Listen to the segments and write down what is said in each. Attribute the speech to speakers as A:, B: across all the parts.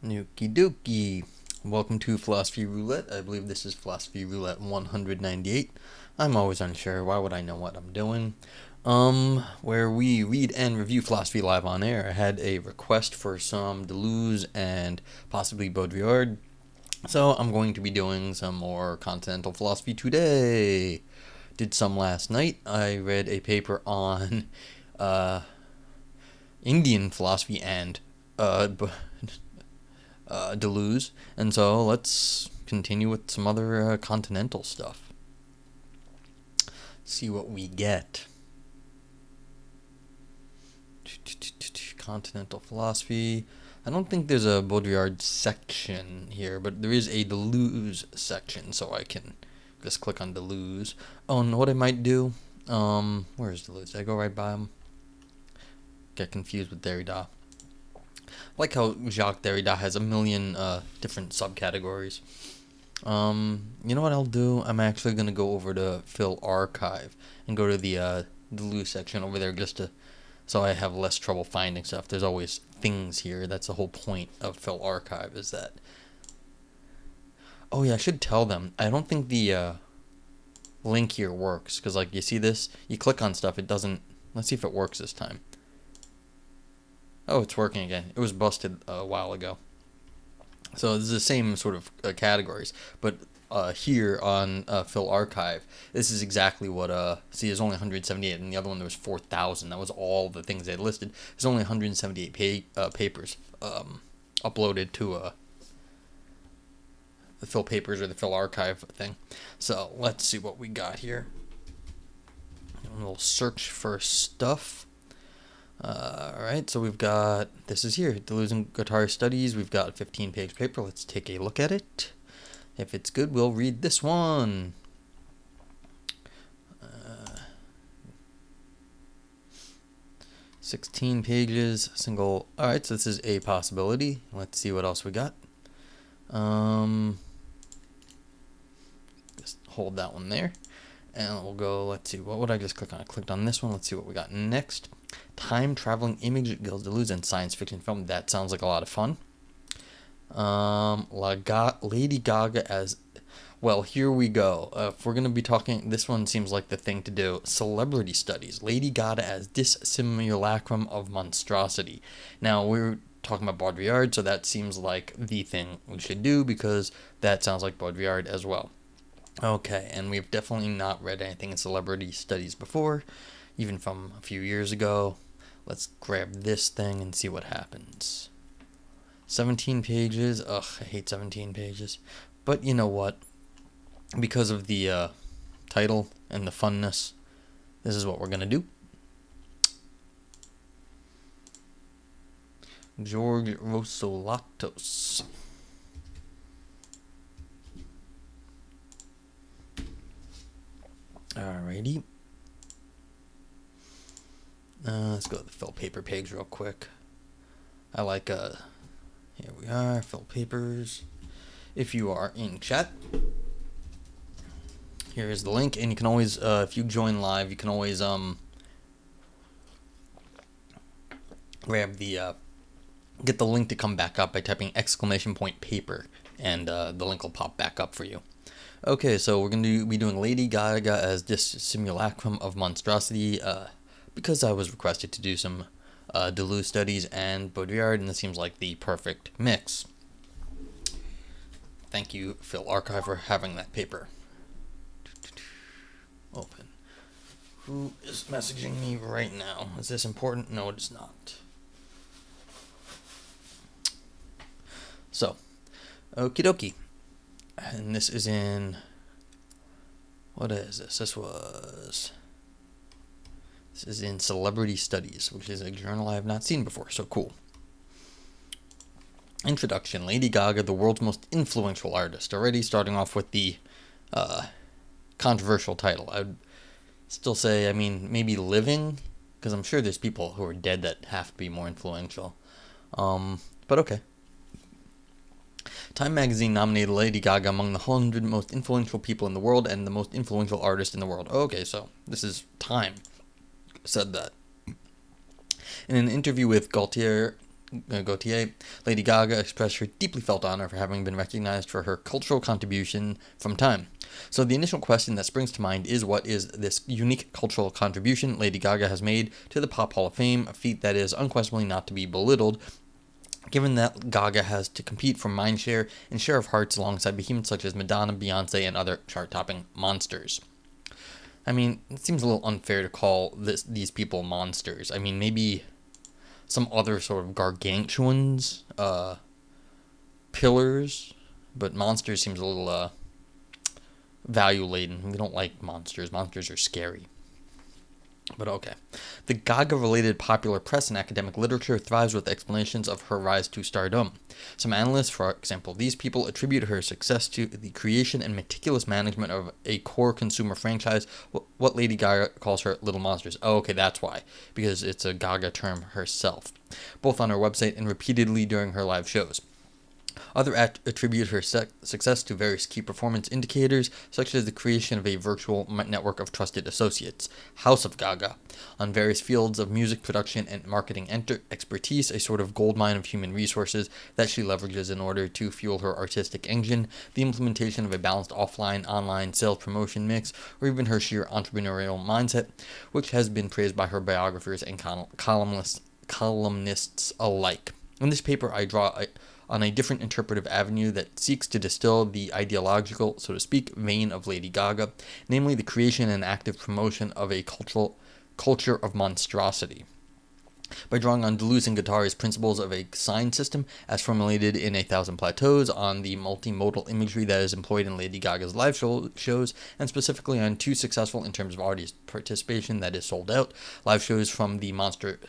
A: Nuki Dookie. Welcome to Philosophy Roulette. I believe this is Philosophy Roulette 198. I'm always unsure. Why would I know what I'm doing? Where we read and review philosophy live on air. I had a request for some Deleuze and possibly Baudrillard, so I'm going to be doing some more continental philosophy today. Did some last night. I read a paper on Indian philosophy and Deleuze, and so let's continue with some other continental stuff. See what we get. Continental philosophy. I don't think there's a Baudrillard section here, but there is a Deleuze section, so I can just click on Deleuze. Oh, and what I might do, where is Deleuze? Did I go right by him? Get confused with Derrida. Like how Jacques Derrida has a million different subcategories. You know what I'll do? I'm actually going to go over to Phil Archive and go to the Deleuze section over there just to, so I have less trouble finding stuff. There's always things here. That's the whole point of Phil Archive, is that. Oh yeah, I should tell them. I don't think the link here works, because like you see this, you click on stuff, it doesn't. Let's see if it works this time. Oh, it's working again. It was busted a while ago. So this is the same sort of categories, but here on Phil Archive, this is exactly what, see, there's only 178, and the other one there was 4,000. That was all the things they had listed. There's only 178 papers uploaded to the Phil Papers or the Phil Archive thing. So let's see what we got here. We'll search for stuff. Alright, so we've got, this is here, Deleuze and Guitar Studies. We've got a 15-page paper. Let's take a look at it. If it's good, we'll read this one. 16 pages, single. Alright, so this is a possibility. Let's see what else we got. Just hold that one there. And we'll go, let's see, what would I just click on? I clicked on this one. Let's see what we got next. Time-traveling image guilds, Deleuze, and science fiction film. That sounds like a lot of fun. Lady Gaga as... Well, here we go. If we're going to be talking... This one seems like the thing to do. Celebrity studies. Lady Gaga as this simulacrum of monstrosity. Now, we're talking about Baudrillard, so that seems like the thing we should do, because that sounds like Baudrillard as well. Okay, and we've definitely not read anything in celebrity studies before, even from a few years ago. Let's grab this thing and see what happens. 17 pages. Ugh, I hate 17 pages. But you know what? Because of the title and the funness, this is what we're going to do. George Rossolatos. Alrighty. Let's go to the Phil Paper page real quick. I like, here we are, Phil Papers. If you are in chat, here is the link, and you can always, if you join live, you can always, grab the, get the link to come back up by typing !paper, and the link will pop back up for you. Okay, so we're going to be doing Lady Gaga as this simulacrum of monstrosity, because I was requested to do some Deleuze studies and Baudrillard, and this seems like the perfect mix. Thank you, Phil Archive, for having that paper. Open. Who is messaging me right now? Is this important? No, it is not. So, okie dokie. And this is in, what is this? This is in Celebrity Studies, which is a journal I have not seen before, so cool. Introduction. Lady Gaga, the world's most influential artist. Already starting off with the controversial title. I would still say, I mean, maybe living, because I'm sure there's people who are dead that have to be more influential. But okay. Time magazine nominated Lady Gaga among the 100 most influential people in the world and the most influential artist in the world. Okay, so this is Time said that. In an interview with Gaultier Gautier, Lady Gaga expressed her deeply felt honor for having been recognized for her cultural contribution from Time. So the initial question that springs to mind is, what is this unique cultural contribution Lady Gaga has made to the Pop Hall of Fame, a feat that is unquestionably not to be belittled, given that Gaga has to compete for mindshare and share of hearts alongside behemoths such as Madonna, Beyonce, and other chart-topping monsters. I mean, it seems a little unfair to call these people monsters. I mean, maybe some other sort of gargantuans, pillars, but monsters seems a little value-laden. We don't like monsters. Monsters are scary. But okay. The Gaga-related popular press and academic literature thrives with explanations of her rise to stardom. Some analysts, for example, these people attribute her success to the creation and meticulous management of a core consumer franchise, what Lady Gaga calls her Little Monsters. Oh, okay, that's why. Because it's a Gaga term herself, both on her website and repeatedly during her live shows. Others attribute her success to various key performance indicators, such as the creation of a virtual network of trusted associates, House of Gaga, on various fields of music production and marketing expertise, a sort of goldmine of human resources that she leverages in order to fuel her artistic engine, the implementation of a balanced offline-online sales promotion mix, or even her sheer entrepreneurial mindset, which has been praised by her biographers and columnists alike. In this paper, I draw on a different interpretive avenue that seeks to distill the ideological, so to speak, vein of Lady Gaga, namely the creation and active promotion of a culture of monstrosity. By drawing on Deleuze and Guattari's principles of a sign system, as formulated in A Thousand Plateaus, on the multimodal imagery that is employed in Lady Gaga's live shows, and specifically on two successful in terms of audience participation that is sold out, live shows from the Monster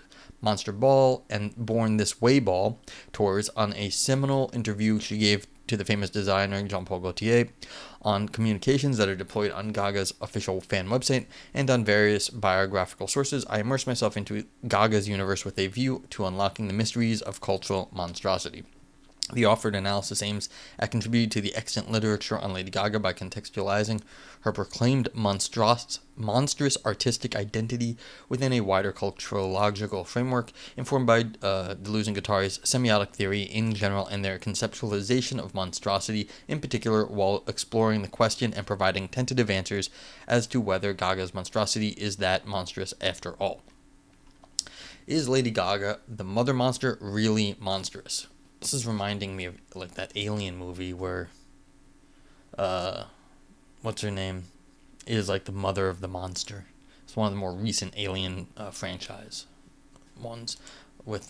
A: Ball and Born This Way Ball tours, on a seminal interview she gave to the famous designer Jean-Paul Gaultier, on communications that are deployed on Gaga's official fan website, and on various biographical sources, I immerse myself into Gaga's universe with a view to unlocking the mysteries of cultural monstrosity. The offered analysis aims at contributing to the extant literature on Lady Gaga by contextualizing her proclaimed monstrous artistic identity within a wider culturological framework informed by Deleuze and Guattari's semiotic theory in general and their conceptualization of monstrosity in particular, while exploring the question and providing tentative answers as to whether Gaga's monstrosity is that monstrous after all. Is Lady Gaga, the mother monster, really monstrous? This is reminding me of like that Alien movie where what's her name is like the mother of the monster. It's one of the more recent Alien franchise ones with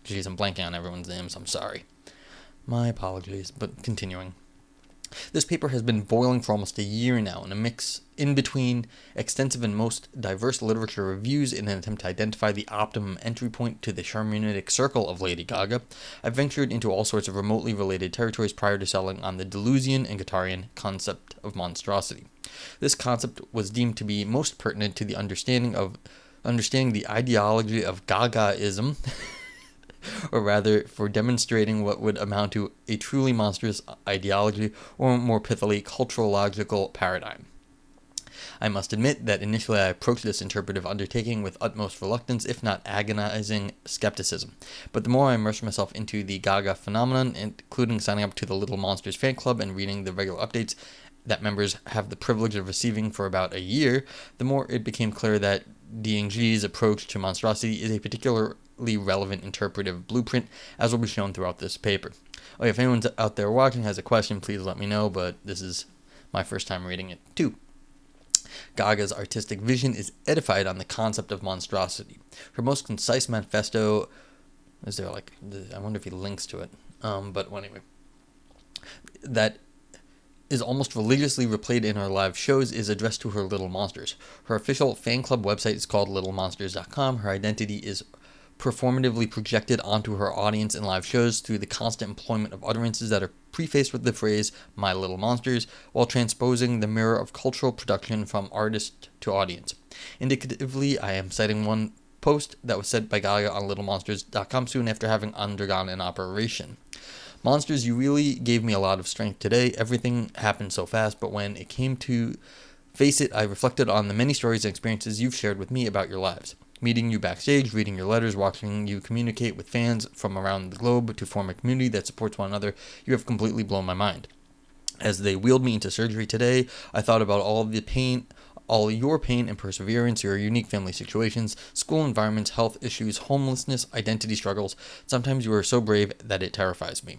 A: geez, I'm blanking on everyone's names, I'm sorry. My apologies, but continuing. This paper has been boiling for almost a year now in a mix in between extensive and most diverse literature reviews in an attempt to identify the optimum entry point to the Charmeunetic circle of Lady Gaga. I've ventured into all sorts of remotely related territories prior to settling on the Deleuzian and Guattarian concept of monstrosity. This concept was deemed to be most pertinent to the understanding the ideology of Gagaism, or rather for demonstrating what would amount to a truly monstrous ideology, or more pithily, culturological paradigm. I must admit that initially I approached this interpretive undertaking with utmost reluctance, if not agonizing skepticism. But the more I immersed myself into the Gaga phenomenon, including signing up to the Little Monsters fan club and reading the regular updates that members have the privilege of receiving for about a year, the more it became clear that DNG's approach to monstrosity is a particularly relevant interpretive blueprint, as will be shown throughout this paper. Okay, if anyone out there watching has a question, please let me know, but this is my first time reading it too. Gaga's artistic vision is edified on the concept of monstrosity. Her most concise manifesto, I wonder if he links to it, but anyway, that is almost religiously replayed in her live shows, is addressed to her Little Monsters. Her official fan club website is called littlemonsters.com. Her identity is performatively projected onto her audience in live shows through the constant employment of utterances that are prefaced with the phrase, "My Little Monsters," while transposing the mirror of cultural production from artist to audience. Indicatively, I am citing one post that was said by Gaga on littlemonsters.com soon after having undergone an operation. "Monsters, you really gave me a lot of strength today. Everything happened so fast, but when it came to face it, I reflected on the many stories and experiences you've shared with me about your lives. Meeting you backstage, reading your letters, watching you communicate with fans from around the globe to form a community that supports one another, you have completely blown my mind. As they wheeled me into surgery today, I thought about all your pain and perseverance, your unique family situations, school environments, health issues, homelessness, identity struggles. Sometimes you are so brave that it terrifies me.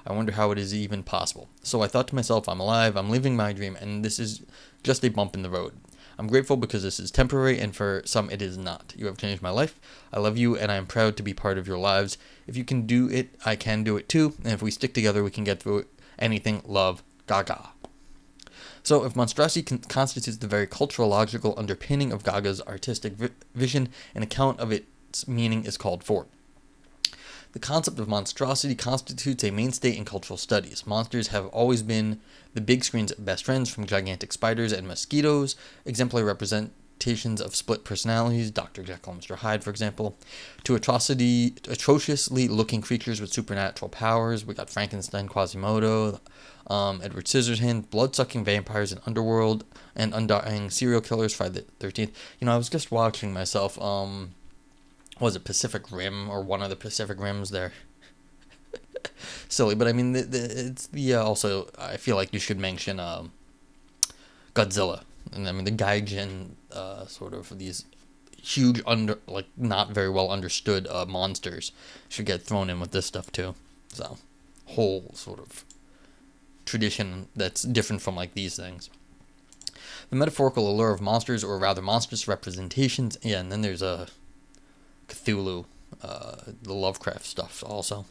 A: I wonder how it is even possible. So I thought to myself, I'm alive, I'm living my dream, and this is just a bump in the road. I'm grateful because this is temporary, and for some it is not. You have changed my life. I love you, and I am proud to be part of your lives. If you can do it, I can do it too, and if we stick together, we can get through anything. Love, Gaga. So, if monstrosity constitutes the very cultural, logical underpinning of Gaga's artistic vision, an account of its meaning is called for. The concept of monstrosity constitutes a mainstay in cultural studies. Monsters have always been the big screen's best friends, from gigantic spiders and mosquitoes, exemplary representations of split personalities, Dr. Jekyll and Mr. Hyde, for example, to atrociously looking creatures with supernatural powers. We got Frankenstein, Quasimodo, Edward Scissorhands, blood-sucking vampires in Underworld, and undying serial killers, Friday the 13th. I was just watching myself, was it Pacific Rim or one of the Pacific Rims there? Silly, but I mean, it's the also, I feel like you should mention Godzilla. And I mean, the Gaijin, sort of these huge, not very well understood monsters should get thrown in with this stuff too. So, whole sort of tradition that's different from like these things. The metaphorical allure of monsters, or rather monstrous representations, yeah, and then there's a Cthulhu, the Lovecraft stuff also.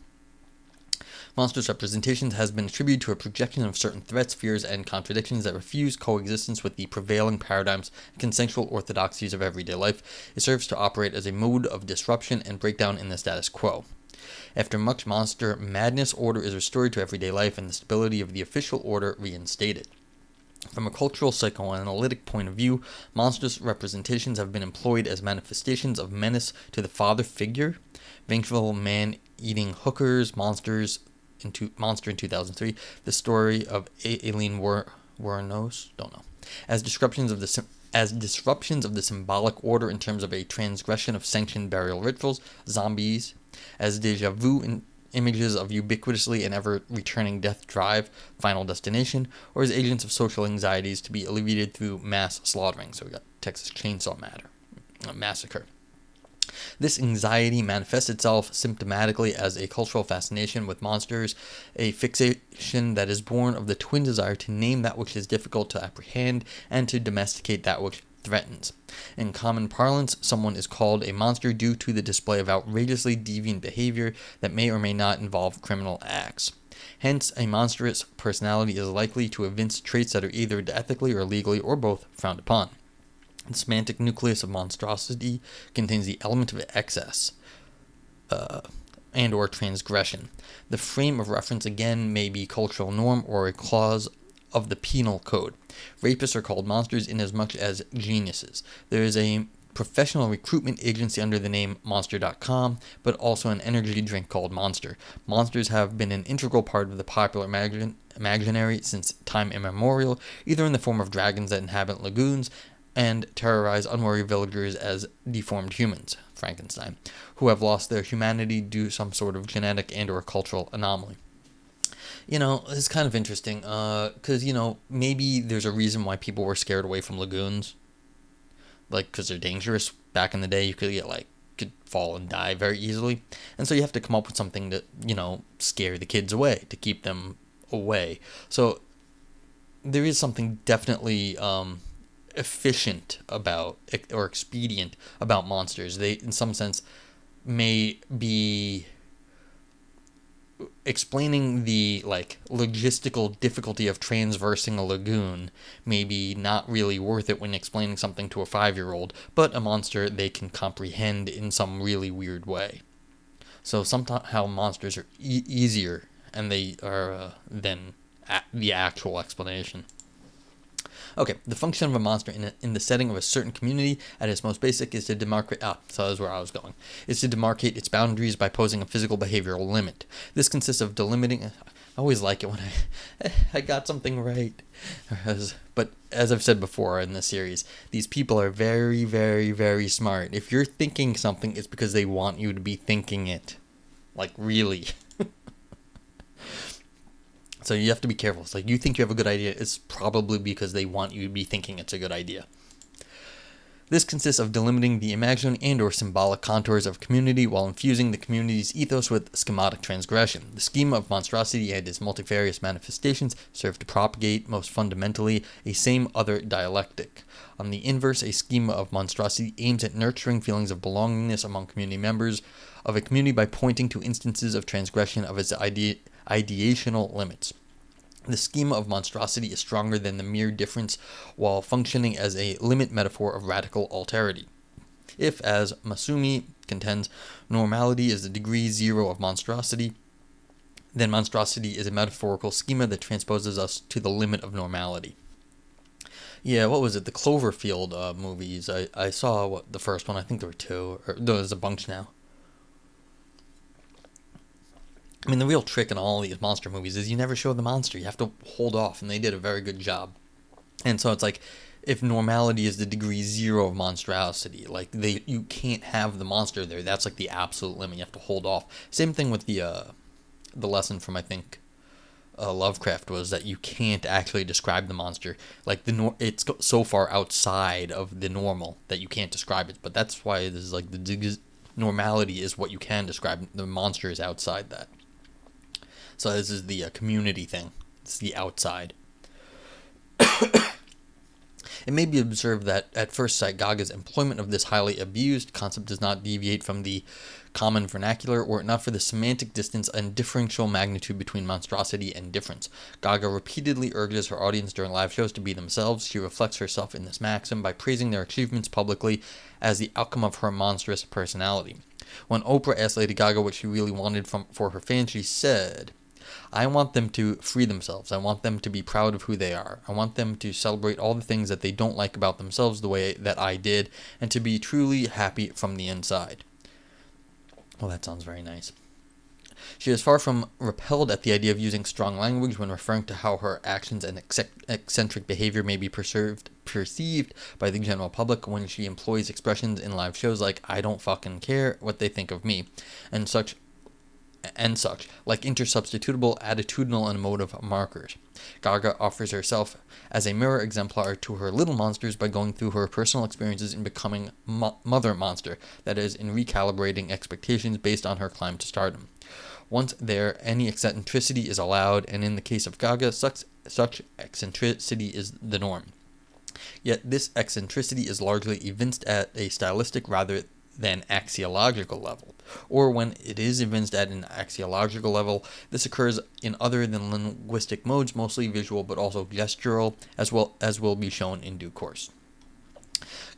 A: Monstrous representations has been attributed to a projection of certain threats, fears, and contradictions that refuse coexistence with the prevailing paradigms and consensual orthodoxies of everyday life. It serves to operate as a mode of disruption and breakdown in the status quo. After much monster madness, order is restored to everyday life and the stability of the official order reinstated. From a cultural psychoanalytic point of view, monstrous representations have been employed as manifestations of menace to the father figure. Vengeful man-eating hookers, Monster in 2003, the story of Aileen Wuornos, don't know, as disruptions of the symbolic order in terms of a transgression of sanctioned burial rituals, zombies, as deja vu images of ubiquitously and ever-returning death drive, Final Destination, or as agents of social anxieties to be alleviated through mass slaughtering. So we got Texas Chainsaw Massacre. This anxiety manifests itself symptomatically as a cultural fascination with monsters, a fixation that is born of the twin desire to name that which is difficult to apprehend and to domesticate that which threatens. In common parlance, someone is called a monster due to the display of outrageously deviant behavior that may or may not involve criminal acts. Hence, a monstrous personality is likely to evince traits that are either ethically or legally or both frowned upon. The semantic nucleus of monstrosity contains the element of excess and or transgression. The frame of reference again may be cultural norm or a clause of the penal code. Rapists are called monsters inasmuch as geniuses. There is a professional recruitment agency under the name Monster.com, but also an energy drink called Monster. Monsters have been an integral part of the popular imaginary since time immemorial, either in the form of dragons that inhabit lagoons and terrorize unwary villagers as deformed humans, Frankenstein, who have lost their humanity due to some sort of genetic and or cultural anomaly. It's kind of interesting, because, maybe there's a reason why people were scared away from lagoons. Like, because they're dangerous. Back in the day, you could fall and die very easily. And so you have to come up with something to, scare the kids away, to keep them away. So there is something definitely efficient about, or expedient about monsters. They, in some sense, may be explaining the logistical difficulty of transversing a lagoon, maybe not really worth it when explaining something to a 5-year-old, but a monster they can comprehend in some really weird way. So somehow monsters are easier, and they are than the actual explanation. Okay, the function of a monster in the setting of a certain community at its most basic is to demarcate, so that's where I was going, is to demarcate its boundaries by posing a physical behavioral limit. This consists of delimiting, I always like it when I got something right. But as I've said before in this series, these people are very, very, very smart. If you're thinking something, it's because they want you to be thinking it. Like, really. So you have to be careful. It's like you think you have a good idea, it's probably because they want you to be thinking it's a good idea. This consists of delimiting the imaginary and or symbolic contours of community while infusing the community's ethos with schematic transgression. The schema of monstrosity and its multifarious manifestations serve to propagate, most fundamentally, a same other dialectic. On the inverse, a schema of monstrosity aims at nurturing feelings of belongingness among community members of a community by pointing to instances of transgression of its ideational limits. The schema of monstrosity is stronger than the mere difference while functioning as a limit metaphor of radical alterity. If, as Masumi contends, normality is the degree zero of monstrosity, then monstrosity is a metaphorical schema that transposes us to the limit of normality. Yeah, what was it? The Cloverfield movies. I saw the first one. I think there were two. Or there's a bunch now. I mean, the real trick in all these monster movies is you never show the monster. You have to hold off, and they did a very good job. And so it's like, if normality is the degree zero of monstrosity, like you can't have the monster there. That's like the absolute limit. You have to hold off. Same thing with the lesson from, I think, Lovecraft, was that you can't actually describe the monster. Like it's so far outside of the normal that you can't describe it. But that's why this is like normality is what you can describe. The monster is outside that. So this is the community thing. It's the outside. It may be observed that at first sight, Gaga's employment of this highly abused concept does not deviate from the common vernacular, were it not for the semantic distance and differential magnitude between monstrosity and difference. Gaga repeatedly urges her audience during live shows to be themselves. She reflects herself in this maxim by praising their achievements publicly as the outcome of her monstrous personality. When Oprah asked Lady Gaga what she really wanted for her fans, she said, "I want them to free themselves. I want them to be proud of who they are. I want them to celebrate all the things that they don't like about themselves the way that I did, and to be truly happy from the inside." Well, that sounds very nice. She is far from repelled at the idea of using strong language when referring to how her actions and eccentric behavior may be perceived by the general public when she employs expressions in live shows like "I don't fucking care what they think of me," and such, like intersubstitutable attitudinal and emotive markers. Gaga offers herself as a mirror exemplar to her little monsters by going through her personal experiences in becoming mother monster, that is, in recalibrating expectations based on her climb to stardom. Once there, any eccentricity is allowed, and in the case of Gaga, such eccentricity is the norm. Yet this eccentricity is largely evinced at a stylistic rather than axiological level, or when it is evinced at an axiological level, this occurs in other than linguistic modes, mostly visual but also gestural, as well as will be shown in due course.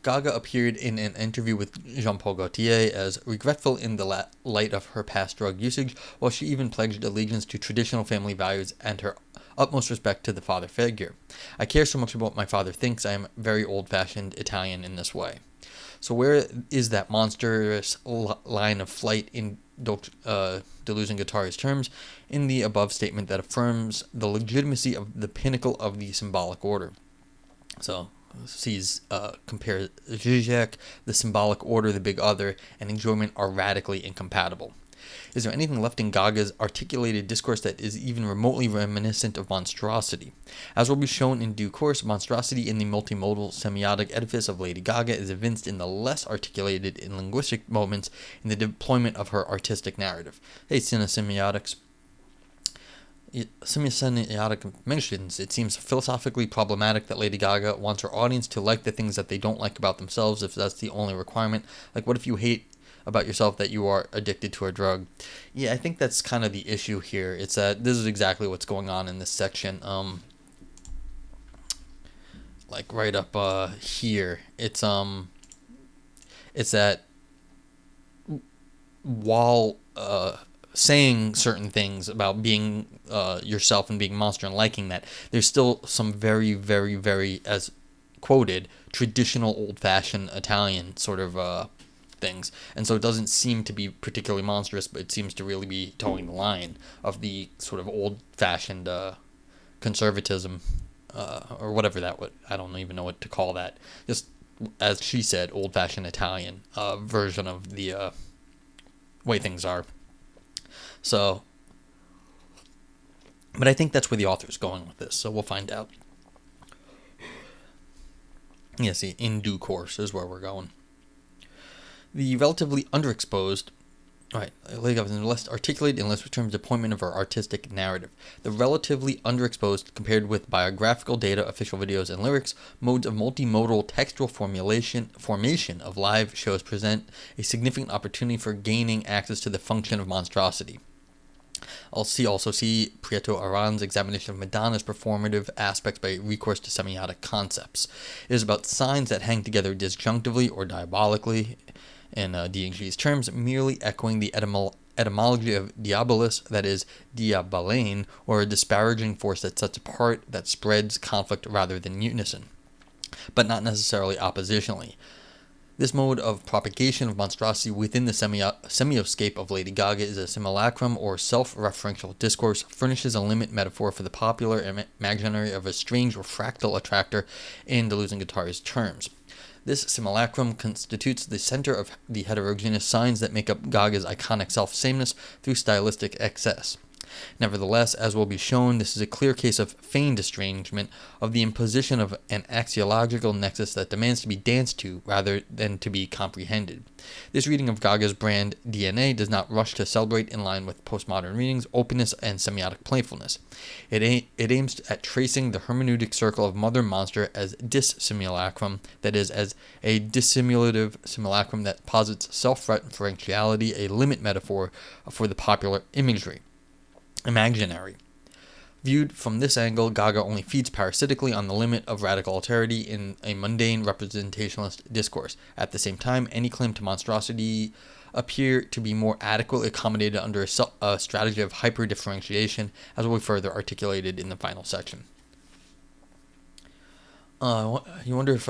A: Gaga appeared in an interview with Jean-Paul Gaultier as regretful in the light of her past drug usage, while she even pledged allegiance to traditional family values and her utmost respect to the father figure. "I care so much about what my father thinks. I am very old-fashioned Italian in this way." So where is that monstrous line of flight in Deleuze and Guattari's terms? In the above statement that affirms the legitimacy of the pinnacle of the symbolic order. So compare Zizek, the symbolic order, the big other, and enjoyment are radically incompatible. Is there anything left in Gaga's articulated discourse that is even remotely reminiscent of monstrosity? As will be shown in due course, monstrosity in the multimodal semiotic edifice of Lady Gaga is evinced in the less articulated in linguistic moments in the deployment of her artistic narrative. Hey, cinesemiotics. Semiotic mentions, it seems philosophically problematic that Lady Gaga wants her audience to like the things that they don't like about themselves if that's the only requirement. Like, what if you hate about yourself that you are addicted to a drug? Yeah, I think that's kind of the issue here. It's that this is exactly what's going on in this section. Like right up here, it's that while saying certain things about being yourself and being a monster and liking that, there's still some very, very, very, as quoted, traditional old-fashioned Italian sort of things, and so it doesn't seem to be particularly monstrous, but it seems to really be towing the line of the sort of old-fashioned conservatism, or whatever that would, I don't even know what to call that. Just, as she said, old-fashioned Italian version of the way things are. So, but I think that's where the author's going with this, so we'll find out. Yeah, see, in due course is where we're going. The relatively underexposed, right, less articulated in less terms appointment of our artistic narrative. The relatively underexposed, compared with biographical data, official videos, and lyrics, modes of multimodal textual formation of live shows present a significant opportunity for gaining access to the function of monstrosity. Also see Prieto Aran's examination of Madonna's performative aspects by recourse to semiotic concepts. It is about signs that hang together disjunctively or diabolically, in D&G's terms, merely echoing the etymology of diabolus, that is, diabalane, or a disparaging force that sets apart, that spreads conflict rather than unison, but not necessarily oppositionally. This mode of propagation of monstrosity within the semioscape of Lady Gaga is a simulacrum or self-referential discourse, furnishes a limit metaphor for the popular imaginary of a strange or fractal attractor in the losing guitar's terms. This simulacrum constitutes the center of the heterogeneous signs that make up Gaga's iconic self-sameness through stylistic excess. Nevertheless, as will be shown, this is a clear case of feigned estrangement, of the imposition of an axiological nexus that demands to be danced to rather than to be comprehended. This reading of Gaga's brand DNA does not rush to celebrate, in line with postmodern readings, openness and semiotic playfulness. It aims at tracing the hermeneutic circle of Mother Monster as dissimulacrum, that is, as a dissimulative simulacrum that posits self-referentiality, a limit metaphor for the popular imaginary. Viewed from this angle, Gaga only feeds parasitically on the limit of radical alterity in a mundane representationalist discourse. At the same time, any claim to monstrosity appear to be more adequately accommodated under a strategy of hyper-differentiation, as will be further articulated in the final section. You wonder if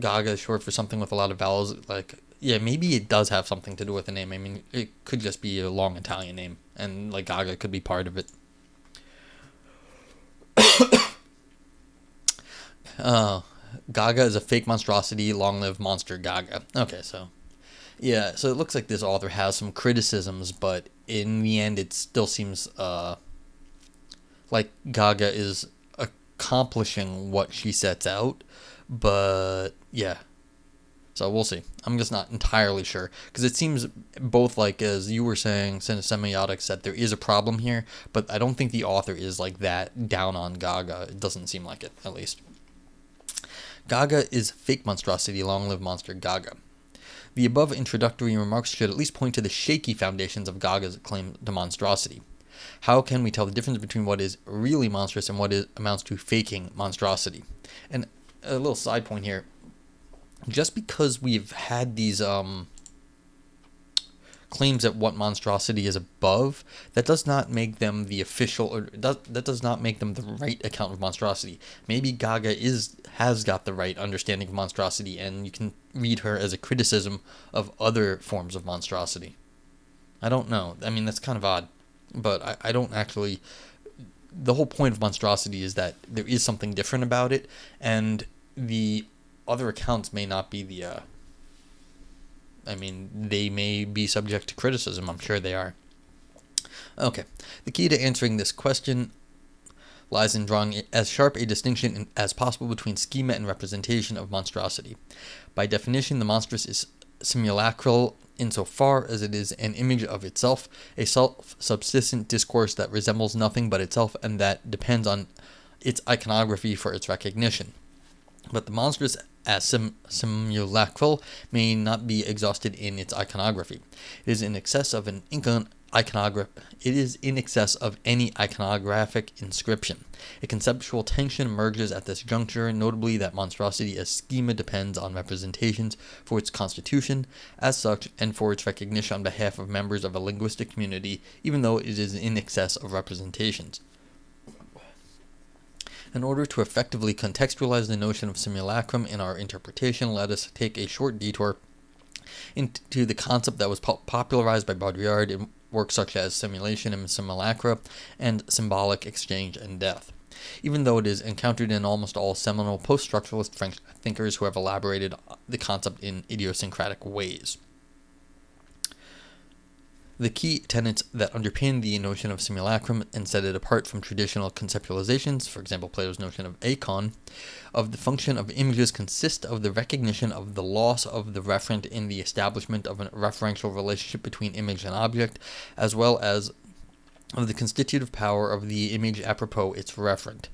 A: Gaga is short for something with a lot of vowels, like, yeah, maybe it does have something to do with the name. I mean, it could just be a long Italian name, and like Gaga could be part of it. Gaga is a fake monstrosity, long live monster Gaga. Okay, so yeah, so it looks like this author has some criticisms, but in the end it still seems like Gaga is accomplishing what she sets out, but yeah. So we'll see. I'm just not entirely sure, because it seems both, like, as you were saying, semiotics, that there is a problem here, but I don't think the author is like that down on Gaga. It doesn't seem like it, at least. Gaga is fake monstrosity, long live monster Gaga. The above introductory remarks should at least point to the shaky foundations of Gaga's claim to monstrosity. How can we tell the difference between what is really monstrous and what amounts to faking monstrosity? And a little side point here. Just because we've had these claims at what monstrosity is above, that does not make them the official, or that does not make them the right account of monstrosity. Maybe Gaga has got the right understanding of monstrosity, and you can read her as a criticism of other forms of monstrosity. I don't know. I mean, that's kind of odd, but I don't actually. The whole point of monstrosity is that there is something different about it, and the other accounts may not be the, they may be subject to criticism. I'm sure they are. Okay. The key to answering this question lies in drawing as sharp a distinction as possible between schema and representation of monstrosity. By definition, the monstrous is simulacral insofar as it is an image of itself, a self-subsistent discourse that resembles nothing but itself and that depends on its iconography for its recognition. But the monstrous as simulacral may not be exhausted in its iconography. It is in excess of any iconographic inscription. A conceptual tension emerges at this juncture, notably that monstrosity as schema depends on representations for its constitution as such and for its recognition on behalf of members of a linguistic community, even though it is in excess of representations. In order to effectively contextualize the notion of simulacrum in our interpretation, let us take a short detour into the concept that was popularized by Baudrillard in works such as Simulation and Simulacra and Symbolic Exchange and Death, even though it is encountered in almost all seminal post-structuralist French thinkers who have elaborated the concept in idiosyncratic ways. The key tenets that underpin the notion of simulacrum and set it apart from traditional conceptualizations, for example Plato's notion of eikon, of the function of images consist of the recognition of the loss of the referent in the establishment of a referential relationship between image and object, as well as of the constitutive power of the image apropos its referent.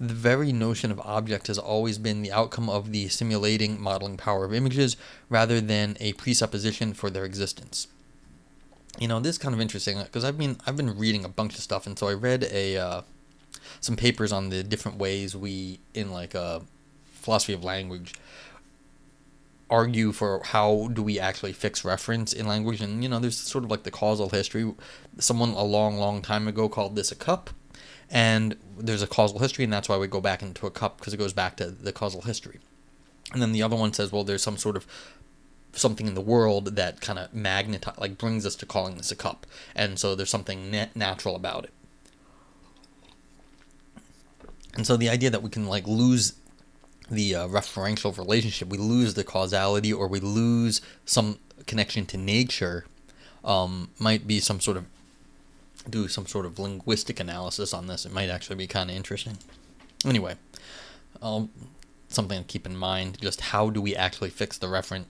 A: The very notion of object has always been the outcome of the simulating modeling power of images, rather than a presupposition for their existence. This is kind of interesting because I've been reading a bunch of stuff, and so I read some papers on the different ways we in philosophy of language argue for how do we actually fix reference in language. And there's sort of like the causal history. Someone a long time ago called this a cup, and there's a causal history, and that's why we go back into a cup, because it goes back to the causal history. And then the other one says, well, there's some sort of something in the world that kind of brings us to calling this a cup, and so there's something natural about it. And so the idea that we can lose the referential relationship, we lose the causality, or we lose some connection to nature, might be do some sort of linguistic analysis on this. It might actually be kind of interesting. Anyway, something to keep in mind, just how do we actually fix the referent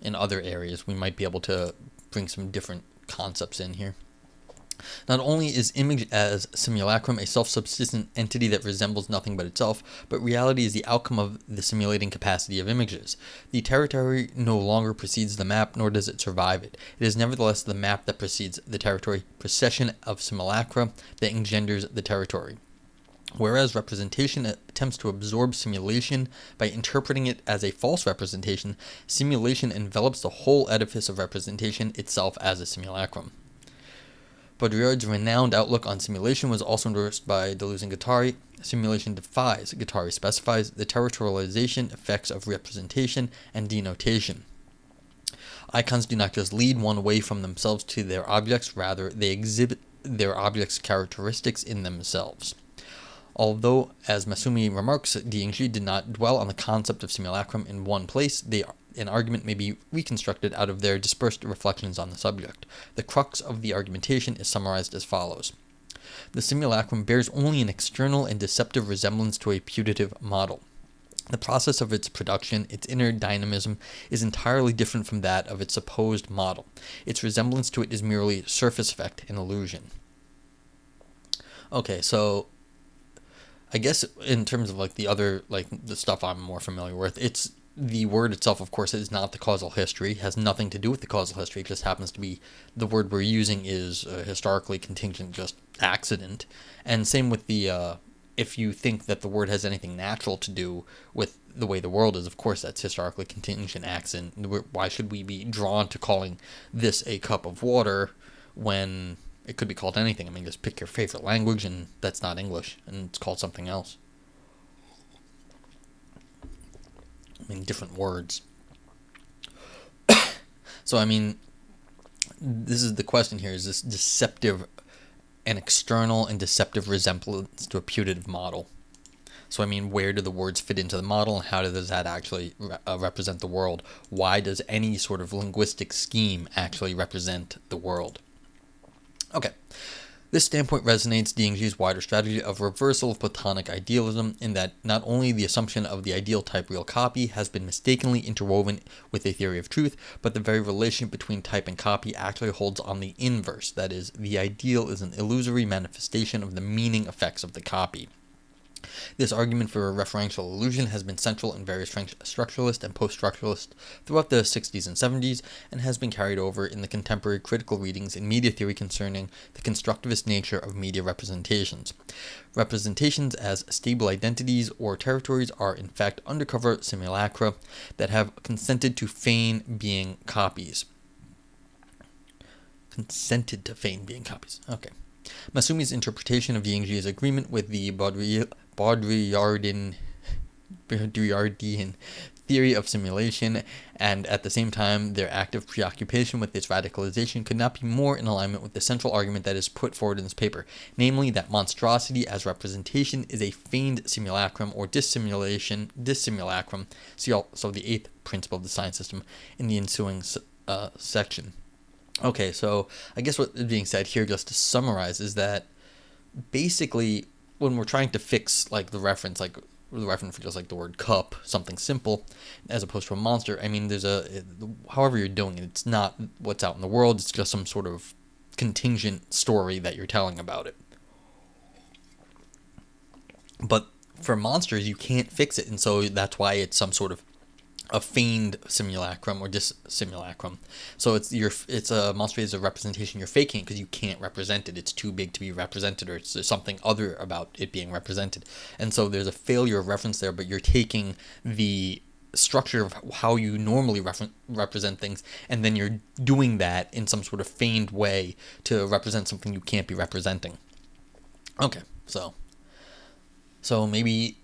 A: in other areas. We might be able to bring some different concepts in here. Not only is image as simulacrum a self-subsistent entity that resembles nothing but itself, but reality is the outcome of the simulating capacity of images. The territory no longer precedes the map, nor does it survive it. It is nevertheless the map that precedes the territory, procession of simulacra that engenders the territory. Whereas representation attempts to absorb simulation by interpreting it as a false representation, simulation envelops the whole edifice of representation itself as a simulacrum. Baudrillard's renowned outlook on simulation was also endorsed by Deleuze and Guattari. Simulation defies, Guattari specifies, the territorialization effects of representation and denotation. Icons do not just lead one away from themselves to their objects, rather they exhibit their objects' characteristics in themselves. Although, as Masumi remarks, Diengji did not dwell on the concept of simulacrum in one place, an argument may be reconstructed out of their dispersed reflections on the subject. The crux of the argumentation is summarized as follows. The simulacrum bears only an external and deceptive resemblance to a putative model. The process of its production, its inner dynamism, is entirely different from that of its supposed model. Its resemblance to it is merely surface effect and illusion. Okay, so I guess in terms of the other, the stuff I'm more familiar with, it's the word itself, of course, is not the causal history, has nothing to do with the causal history, it just happens to be the word we're using is historically contingent, just accident. And same with the, if you think that the word has anything natural to do with the way the world is, of course that's historically contingent, accident. Why should we be drawn to calling this a cup of water when it could be called anything? I mean, just pick your favorite language, and that's not English, and it's called something else. I mean, different words. So, I mean, this is the question here, is this deceptive, an external and deceptive resemblance to a putative model? So, I mean, where do the words fit into the model, and how does that actually represent the world? Why does any sort of linguistic scheme actually represent the world? Okay, this standpoint resonates Diengji's wider strategy of reversal of Platonic idealism, in that not only the assumption of the ideal type real copy has been mistakenly interwoven with a theory of truth, but the very relationship between type and copy actually holds on the inverse, that is, the ideal is an illusory manifestation of the meaning effects of the copy. This argument for a referential illusion has been central in various French structuralists and post-structuralists throughout the 60s and 70s, and has been carried over in the contemporary critical readings in media theory concerning the constructivist nature of media representations. Representations as stable identities or territories are in fact undercover simulacra that have consented to feign being copies. Okay. Masumi's interpretation of Diengji's agreement with the Baudrillardian theory of simulation, and at the same time, their active preoccupation with its radicalization could not be more in alignment with the central argument that is put forward in this paper, namely that monstrosity as representation is a feigned simulacrum or dissimulacrum. See also the eighth principle of the science system in the ensuing section. Okay, so I guess what is being said here, just to summarize, is that basically when we're trying to fix like the reference for just like the word cup, something simple, as opposed to a monster, I mean, however you're doing it, it's not what's out in the world, it's just some sort of contingent story that you're telling about it. But for monsters, you can't fix it, and so that's why it's some sort of a feigned simulacrum or dissimulacrum. So it's a monster is a representation you're faking because you can't represent it. It's too big to be represented, or there's something other about it being represented. And so there's a failure of reference there, but you're taking the structure of how you normally represent things, and then you're doing that in some sort of feigned way to represent something you can't be representing. Okay, so maybe.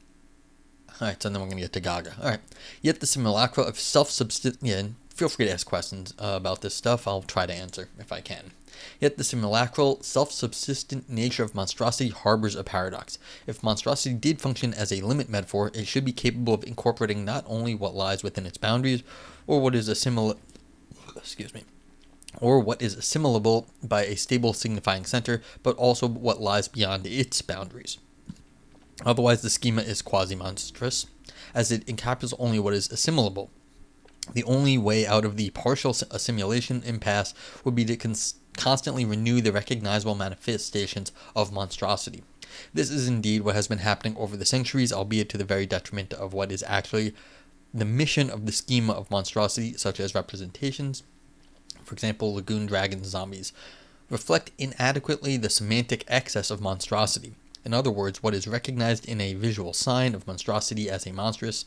A: Alright, so then we're going to get to Gaga. Alright. Yet the simulacra of self-subsistent... Yeah, feel free to ask questions about this stuff. I'll try to answer if I can. Yet the simulacral, self-subsistent nature of monstrosity harbors a paradox. If monstrosity did function as a limit metaphor, it should be capable of incorporating not only what lies within its boundaries, or what is assimilable by a stable signifying center, but also what lies beyond its boundaries. Otherwise, the schema is quasi-monstrous, as it encapsulates only what is assimilable. The only way out of the partial assimilation impasse would be to constantly renew the recognizable manifestations of monstrosity. This is indeed what has been happening over the centuries, albeit to the very detriment of what is actually the mission of the schema of monstrosity, such as representations, for example, lagoon dragons, zombies, reflect inadequately the semantic excess of monstrosity. In other words, what is recognized in a visual sign of monstrosity as a monstrous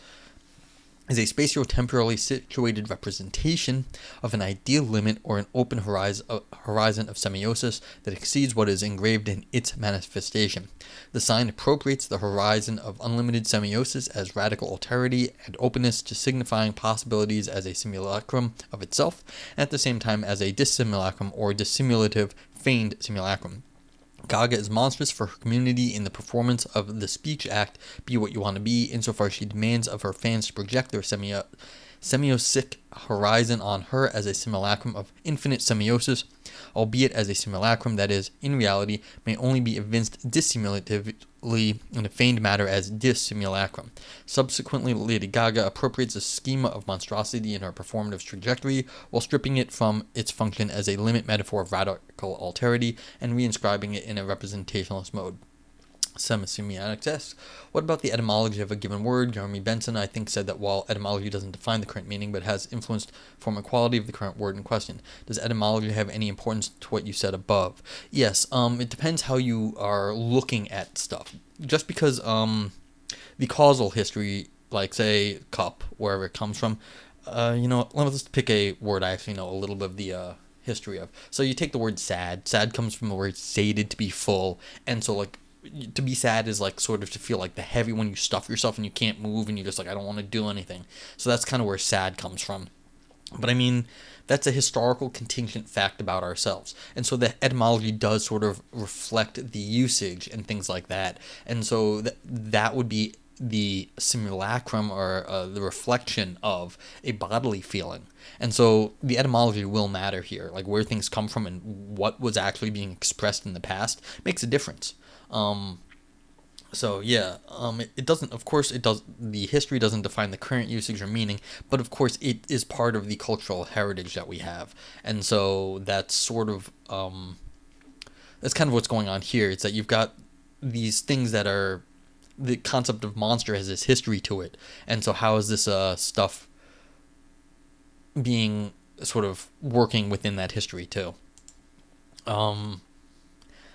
A: is a spatio-temporally situated representation of an ideal limit or an open horizon of semiosis that exceeds what is engraved in its manifestation. The sign appropriates the horizon of unlimited semiosis as radical alterity and openness to signifying possibilities as a simulacrum of itself, and at the same time as a dissimulacrum or dissimulative feigned simulacrum. Gaga is monstrous for her community in the performance of the speech act, Be What You Want to Be, insofar as she demands of her fans to project their semiosic horizon on her as a simulacrum of infinite semiosis, albeit as a simulacrum that is, in reality, may only be evinced dissimulatively in a feigned matter as dissimulacrum. Subsequently, Lady Gaga appropriates the schema of monstrosity in her performative trajectory, while stripping it from its function as a limit metaphor of radical alterity and reinscribing it in a representationalist mode. Semi-semiotics asks, what about the etymology of a given word? Jeremy Benson, I think, said that while etymology doesn't define the current meaning but has influenced form and quality of the current word in question. Does etymology have any importance to what you said above? Yes, it depends how you are looking at stuff. Just because the causal history, like say cup, wherever it comes from, let's pick a word I actually know a little bit of the history of. So you take the word sad. Sad comes from the word sated, to be full, and so like to be sad is like sort of to feel like the heavy when you stuff yourself and you can't move and you're just like, I don't want to do anything. So that's kind of where sad comes from. But I mean, that's a historical contingent fact about ourselves. And so the etymology does sort of reflect the usage and things like that. And so that would be the simulacrum or the reflection of a bodily feeling. And so the etymology will matter here, like where things come from and what was actually being expressed in the past makes a difference. It doesn't, of course, the history doesn't define the current usage or meaning, but of course it is part of the cultural heritage that we have. And so that's sort of, that's kind of what's going on here. It's that you've got these things that are, the concept of monster has this history to it. And so how is this stuff being sort of working within that history too?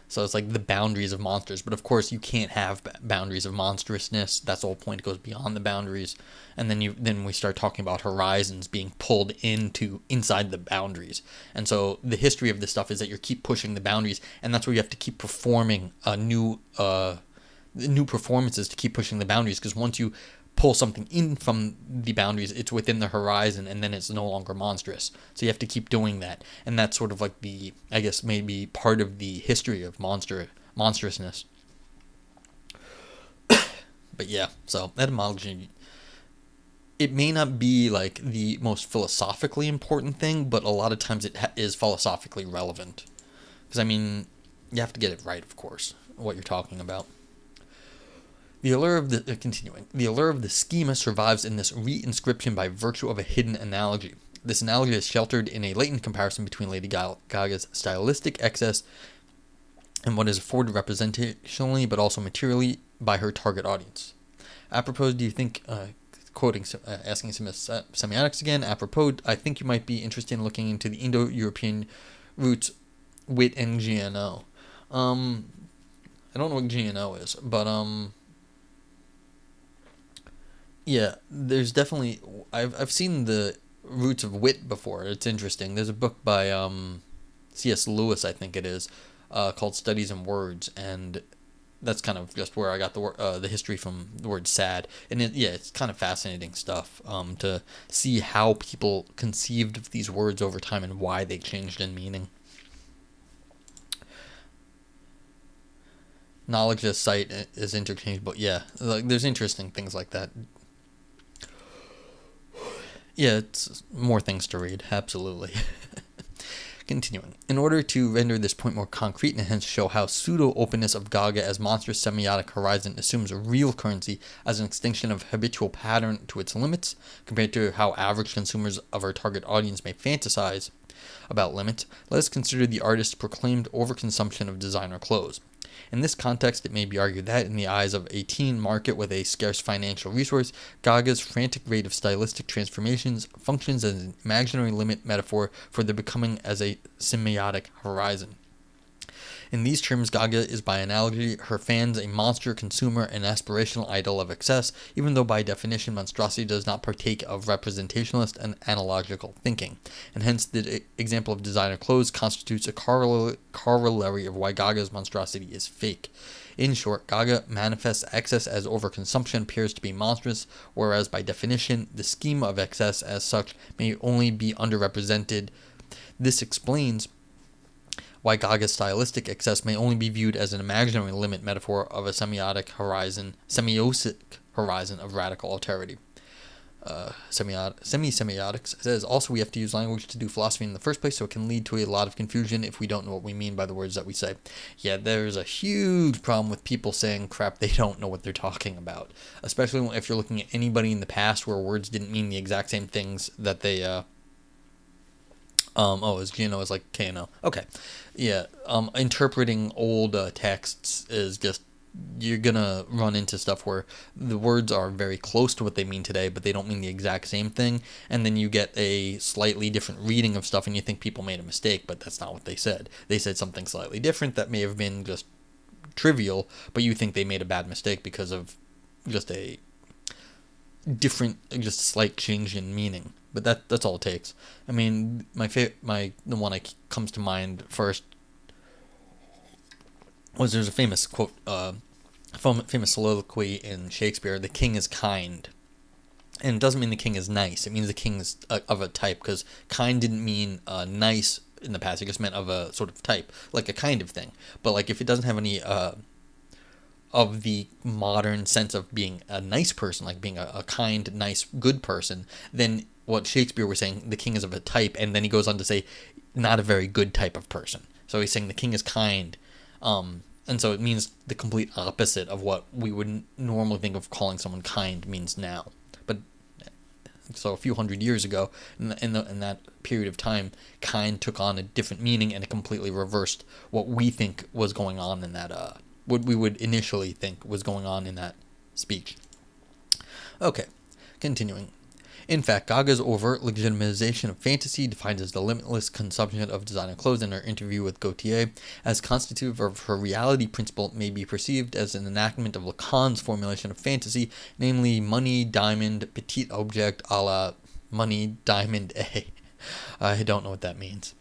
A: So it's like the boundaries of monsters, but of course you can't have boundaries of monstrousness. That's the whole point. It goes beyond the boundaries, and then we start talking about horizons being pulled inside the boundaries. And so the history of this stuff is that you keep pushing the boundaries, and that's where you have to keep performing new performances to keep pushing the boundaries. Because once you pull something in from the boundaries, it's within the horizon, and then it's no longer monstrous. So you have to keep doing that, and that's sort of like the, I guess, maybe part of the history of monstrousness. But yeah, so etymology, it may not be like the most philosophically important thing, but a lot of times it is philosophically relevant. Because I mean, you have to get it right, of course, what you're talking about. The allure of the continuing. The allure of the schema survives in this re-inscription by virtue of a hidden analogy. This analogy is sheltered in a latent comparison between Lady Gaga's stylistic excess and what is afforded representationally but also materially by her target audience. Apropos, do you think, asking semiotics again, apropos, I think you might be interested in looking into the Indo-European roots wit and GNO. I don't know what GNO is, but yeah, there's definitely, I've seen the roots of wit before. It's interesting. There's a book by C.S. Lewis, I think it is, called Studies in Words, and that's kind of just where I got the history from the word sad. And it's kind of fascinating stuff to see how people conceived of these words over time and why they changed in meaning. Knowledge as sight is interchangeable. Yeah, like there's interesting things like that. Yeah, it's more things to read. Absolutely. Continuing. In order to render this point more concrete and hence show how pseudo-openness of Gaga as monstrous semiotic horizon assumes real currency as an extinction of habitual pattern to its limits, compared to how average consumers of our target audience may fantasize about limits, let us consider the artist's proclaimed overconsumption of designer clothes. In this context, it may be argued that, in the eyes of a teen market with a scarce financial resource, Gaga's frantic rate of stylistic transformations functions as an imaginary limit metaphor for the becoming as a semiotic horizon. In these terms, Gaga is by analogy her fans a monster consumer and aspirational idol of excess, even though by definition monstrosity does not partake of representationalist and analogical thinking, and hence the example of designer clothes constitutes a corollary of why Gaga's monstrosity is fake. In short, Gaga manifests excess as overconsumption appears to be monstrous, whereas by definition, the scheme of excess as such may only be underrepresented. This explains why Gaga's stylistic excess may only be viewed as an imaginary limit metaphor of a semiotic horizon of radical alterity. Semi-semiotics says, also we have to use language to do philosophy in the first place, so it can lead to a lot of confusion if we don't know what we mean by the words that we say. Yeah, there's a huge problem with people saying crap they don't know what they're talking about, especially if you're looking at anybody in the past where words didn't mean the exact same things that they is GNO is like KNO. Okay. Yeah. Interpreting old texts is just, you're gonna run into stuff where the words are very close to what they mean today, but they don't mean the exact same thing, and then you get a slightly different reading of stuff, and you think people made a mistake, but that's not what they said. They said something slightly different that may have been just trivial, but you think they made a bad mistake because of just a different, just slight change in meaning. But that's all it takes. I mean, the one that comes to mind first was, there's a famous quote, famous soliloquy in Shakespeare: "The king is kind," and it doesn't mean the king is nice. It means the king is of a type, because kind didn't mean nice in the past. It just meant of a sort of type, like a kind of thing. But like if it doesn't have any of the modern sense of being a nice person, like being a kind, nice, good person, then what Shakespeare was saying, the king is of a type, and then he goes on to say, not a very good type of person. So he's saying the king is kind, and so it means the complete opposite of what we would normally think of calling someone kind means now. But so a few hundred years ago, in that period of time, kind took on a different meaning, and it completely reversed what we think was going on in that, what we would initially think was going on in that speech. Okay, continuing. In fact, Gaga's overt legitimization of fantasy, defined as the limitless consumption of designer clothes in her interview with Gautier, as constitutive of her reality principle, may be perceived as an enactment of Lacan's formulation of fantasy, namely money, diamond, petit object, a la money, diamond, a. I don't know what that means.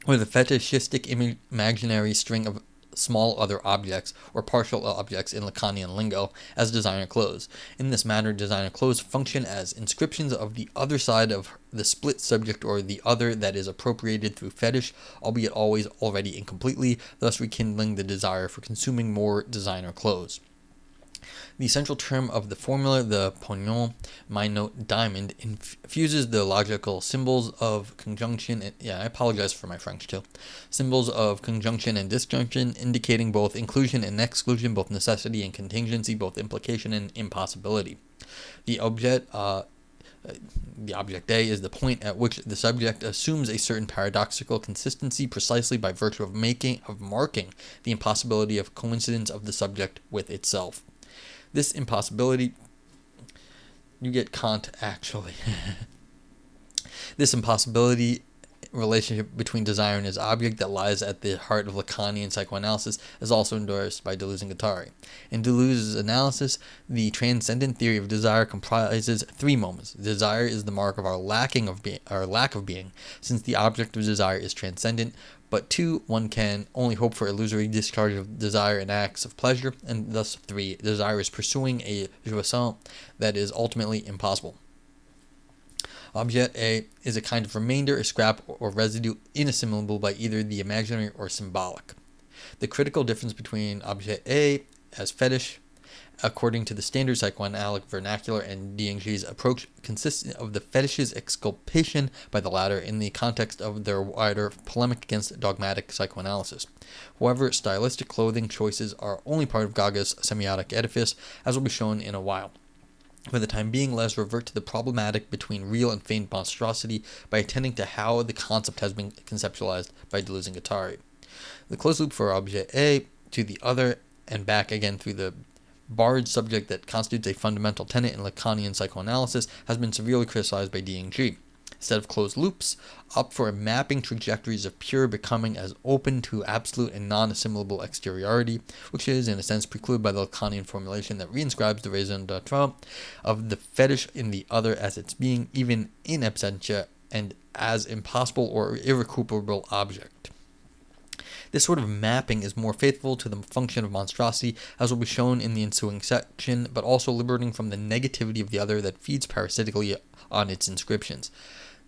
A: Or the fetishistic imaginary string of small other objects or partial objects in Lacanian lingo as designer clothes. In this manner, designer clothes function as inscriptions of the other side of the split subject or the other that is appropriated through fetish, albeit always already incompletely, thus rekindling the desire for consuming more designer clothes. The central term of the formula, the pognon, my note diamond, infuses the logical symbols of conjunction. I apologize for my French too. Symbols of conjunction and disjunction, indicating both inclusion and exclusion, both necessity and contingency, both implication and impossibility. The object A is the point at which the subject assumes a certain paradoxical consistency precisely by virtue of marking the impossibility of coincidence of the subject with itself. This impossibility, you get Kant actually. This impossibility relationship between desire and his object that lies at the heart of Lacanian psychoanalysis is also endorsed by Deleuze and Guattari. In Deleuze's analysis, the transcendent theory of desire comprises three moments. Desire is the mark of our lack of being, since the object of desire is transcendent. But 2, one can only hope for illusory discharge of desire in acts of pleasure, and thus 3, desire is pursuing a jouissance that is ultimately impossible. Object A is a kind of remainder, a scrap, or residue inassimilable by either the imaginary or symbolic. The critical difference between Object A as fetish, according to the standard psychoanalytic vernacular, and Dieng's approach consists of the fetish's exculpation by the latter in the context of their wider polemic against dogmatic psychoanalysis. However, stylistic clothing choices are only part of Gaga's semiotic edifice, as will be shown in a while. For the time being, let us revert to the problematic between real and feigned monstrosity by attending to how the concept has been conceptualized by Deleuze and Guattari. The closed loop for Object A to the other and back again through the barred subject that constitutes a fundamental tenet in Lacanian psychoanalysis has been severely criticized by Dieng. Instead of closed loops, opt for mapping trajectories of pure becoming as open to absolute and non-assimilable exteriority, which is, in a sense, precluded by the Lacanian formulation that reinscribes the raison d'etre of the fetish in the other as its being, even in absentia, and as impossible or irrecuperable object. This sort of mapping is more faithful to the function of monstrosity, as will be shown in the ensuing section, but also liberating from the negativity of the other that feeds parasitically on its inscriptions.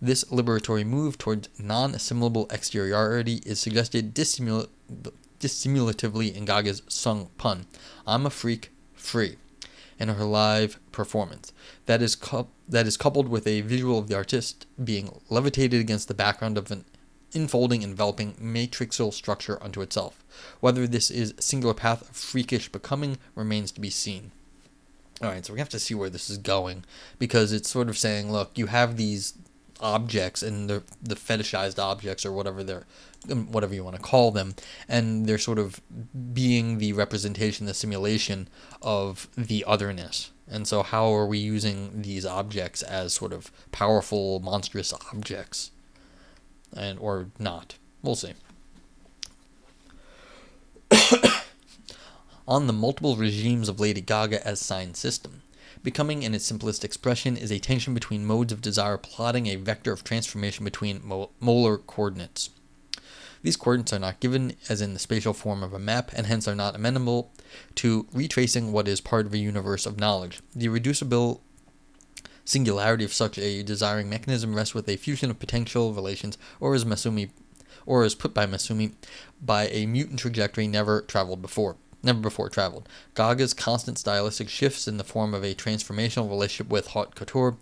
A: This liberatory move towards non-assimilable exteriority is suggested dissimulatively in Gaga's sung pun, I'm a freak, free, in her live performance. That is coupled with a visual of the artist being levitated against the background of an enfolding, enveloping, matrixal structure unto itself. Whether this is a singular path of freakish becoming remains to be seen. Alright, so we have to see where this is going, because it's sort of saying, look, you have these objects, and the fetishized objects, or whatever you want to call them, and they're sort of being the representation, the simulation of the otherness. And so how are we using these objects as sort of powerful, monstrous objects? Or not. We'll see. On the multiple regimes of Lady Gaga as sign system. Becoming, in its simplest expression, is a tension between modes of desire plotting a vector of transformation between molar coordinates. These coordinates are not given as in the spatial form of a map, and hence are not amenable to retracing what is part of a universe of knowledge. The irreducible singularity of such a desiring mechanism rests with a fusion of potential relations, or as put by Masumi, by a mutant trajectory never before traveled. Gaga's constant stylistic shifts in the form of a transformational relationship with haute couture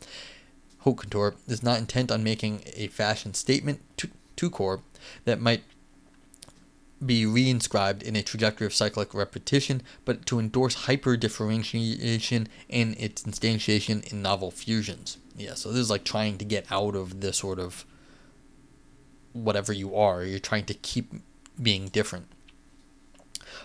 A: is not intent on making a fashion statement to core that might be reinscribed in a trajectory of cyclic repetition, but to endorse hyper-differentiation in its instantiation in novel fusions. Yeah, so this is like trying to get out of this sort of whatever you are. You're trying to keep being different.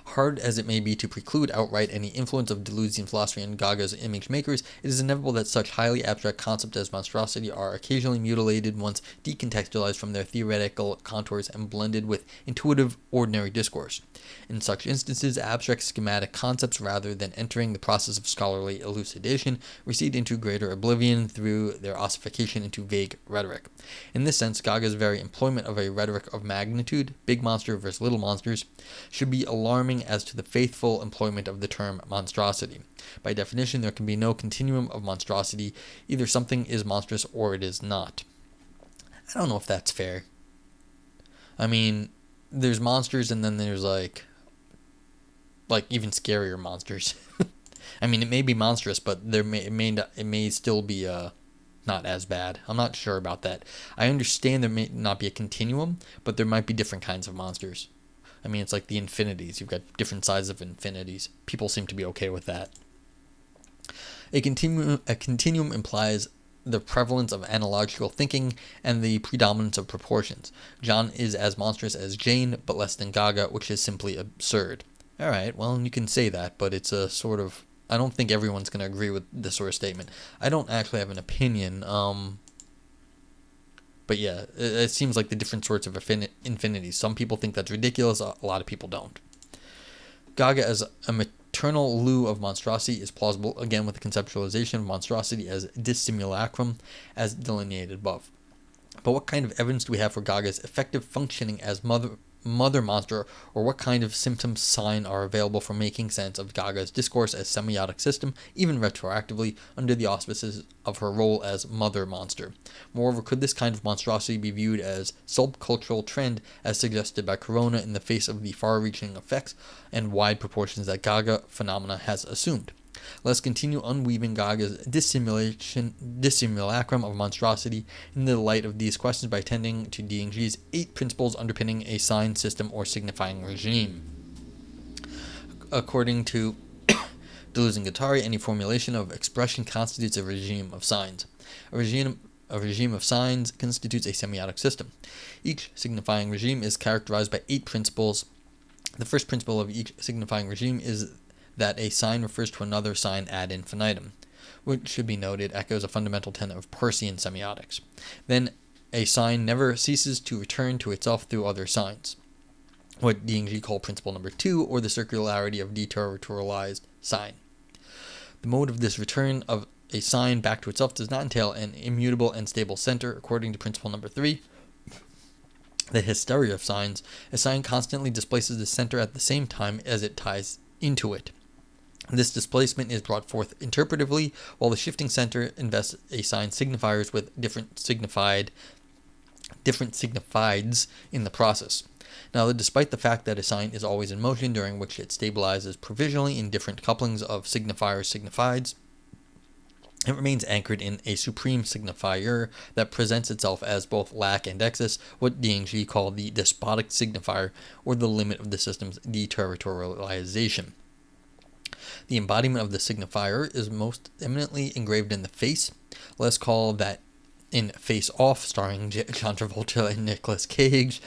A: Hard as it may be to preclude outright any influence of Deleuzian philosophy and Gaga's image makers, it is inevitable that such highly abstract concepts as monstrosity are occasionally mutilated once decontextualized from their theoretical contours and blended with intuitive, ordinary discourse. In such instances, abstract schematic concepts, rather than entering the process of scholarly elucidation, recede into greater oblivion through their ossification into vague rhetoric. In this sense, Gaga's very employment of a rhetoric of magnitude, big monster versus little monsters, should be alarming as to the faithful employment of the term monstrosity. By definition, there can be no continuum of monstrosity. Either something is monstrous or it is not. I don't know if that's fair. I mean, there's monsters and then there's like even scarier monsters. I mean, it may be monstrous, but it may still be not as bad. I'm not sure about that. I understand there may not be a continuum, but there might be different kinds of monsters. I mean, it's like the infinities. You've got different sizes of infinities. People seem to be okay with that. A continuum implies the prevalence of analogical thinking and the predominance of proportions. John is as monstrous as Jane, but less than Gaga, which is simply absurd. Alright, well, you can say that, but it's a sort of... I don't think everyone's going to agree with this sort of statement. I don't actually have an opinion, but yeah, it seems like the different sorts of infinities. Some people think that's ridiculous, a lot of people don't. Gaga as a maternal lieu of monstrosity is plausible, again with the conceptualization of monstrosity as dissimulacrum, as delineated above. But what kind of evidence do we have for Gaga's effective functioning as mother monster, or what kind of symptom sign are available for making sense of Gaga's discourse as semiotic system, even retroactively, under the auspices of her role as mother monster? Moreover, could this kind of monstrosity be viewed as subcultural trend, as suggested by Corona, in the face of the far-reaching effects and wide proportions that Gaga phenomena has assumed? Let us continue unweaving Gaga's dissimulacrum of monstrosity in the light of these questions by attending to D&G's 8 principles underpinning a sign system or signifying regime. According to Deleuze and Guattari, any formulation of expression constitutes a regime of signs. A regime of signs constitutes a semiotic system. Each signifying regime is characterized by 8 principles. The first principle of each signifying regime is that a sign refers to another sign ad infinitum, which should be noted echoes a fundamental tenet of Peircean semiotics. Then, a sign never ceases to return to itself through other signs, what D&G call principle number 2, or the circularity of deterritorialized sign. The mode of this return of a sign back to itself does not entail an immutable and stable center, according to principle number 3. The hysteria of signs, a sign constantly displaces the center at the same time as it ties into it. This displacement is brought forth interpretively, while the shifting center invests a sign signifiers with different signifieds in the process. Now, despite the fact that a sign is always in motion, during which it stabilizes provisionally in different couplings of signifieds, it remains anchored in a supreme signifier that presents itself as both lac and excess, what D&G call the despotic signifier, or the limit of the system's deterritorialization. The embodiment of the signifier is most eminently engraved in the face. Let's call that in Face Off, starring John Travolta and Nicolas Cage.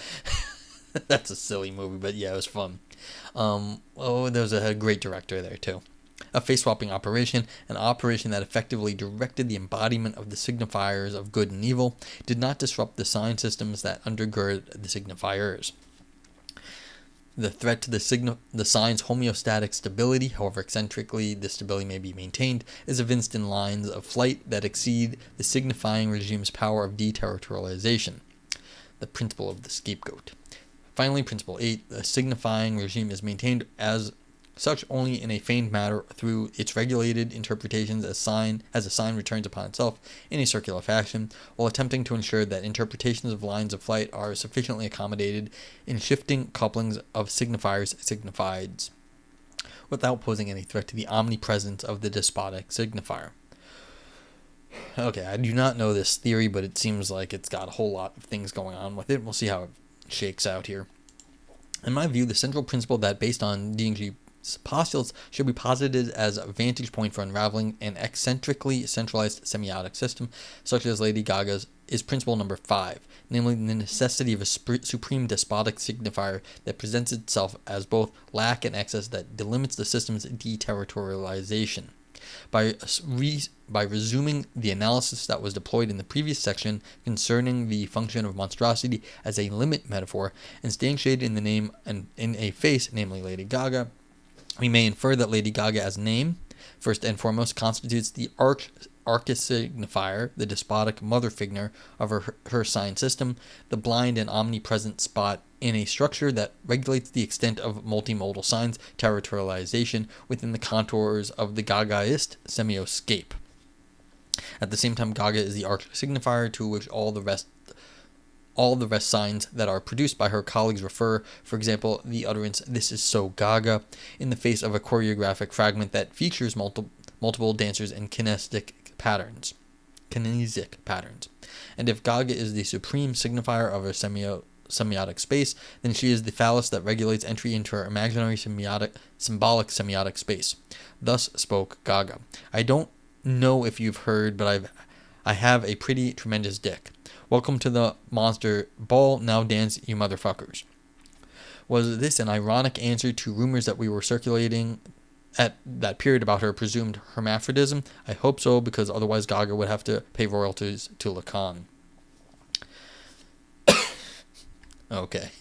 A: That's a silly movie, but yeah, it was fun. There was a great director there too. A face-swapping operation, an operation that effectively directed the embodiment of the signifiers of good and evil, did not disrupt the sign systems that undergird the signifiers. The threat to the sign's homeostatic stability, however eccentrically the stability may be maintained, is evinced in lines of flight that exceed the signifying regime's power of deterritorialization, the principle of the scapegoat. Finally, principle 8, the signifying regime is maintained as such only in a feigned manner through its regulated interpretations as a sign returns upon itself in a circular fashion, while attempting to ensure that interpretations of lines of flight are sufficiently accommodated in shifting couplings of signifieds, without posing any threat to the omnipresence of the despotic signifier. Okay, I do not know this theory, but it seems like it's got a whole lot of things going on with it. We'll see how it shakes out here. In my view, the central principle that, based on D&G postulates, should be posited as a vantage point for unraveling an eccentrically centralized semiotic system, such as Lady Gaga's is principle number 5, namely the necessity of a supreme despotic signifier that presents itself as both lack and excess that delimits the system's deterritorialization. By resuming the analysis that was deployed in the previous section concerning the function of monstrosity as a limit metaphor and staying shaded in the name and in a face, namely Lady Gaga, we may infer that Lady Gaga as name, first and foremost, constitutes the archisignifier, the despotic mother figure of her sign system, the blind and omnipresent spot in a structure that regulates the extent of multimodal signs territorialization within the contours of the Gagaist semioscape. At the same time, Gaga is the arch-signifier to which all the rest signs that are produced by her colleagues refer, for example, the utterance, "This is so Gaga," in the face of a choreographic fragment that features multiple dancers and kinesic patterns. And if Gaga is the supreme signifier of a semiotic space, then she is the phallus that regulates entry into her imaginary symbolic semiotic space. Thus spoke Gaga. I don't know if you've heard, but I have a pretty tremendous dick. Welcome to the monster ball, now dance, you motherfuckers. Was this an ironic answer to rumors that we were circulating at that period about her presumed hermaphrodism? I hope so, because otherwise Gaga would have to pay royalties to Lacan. Okay.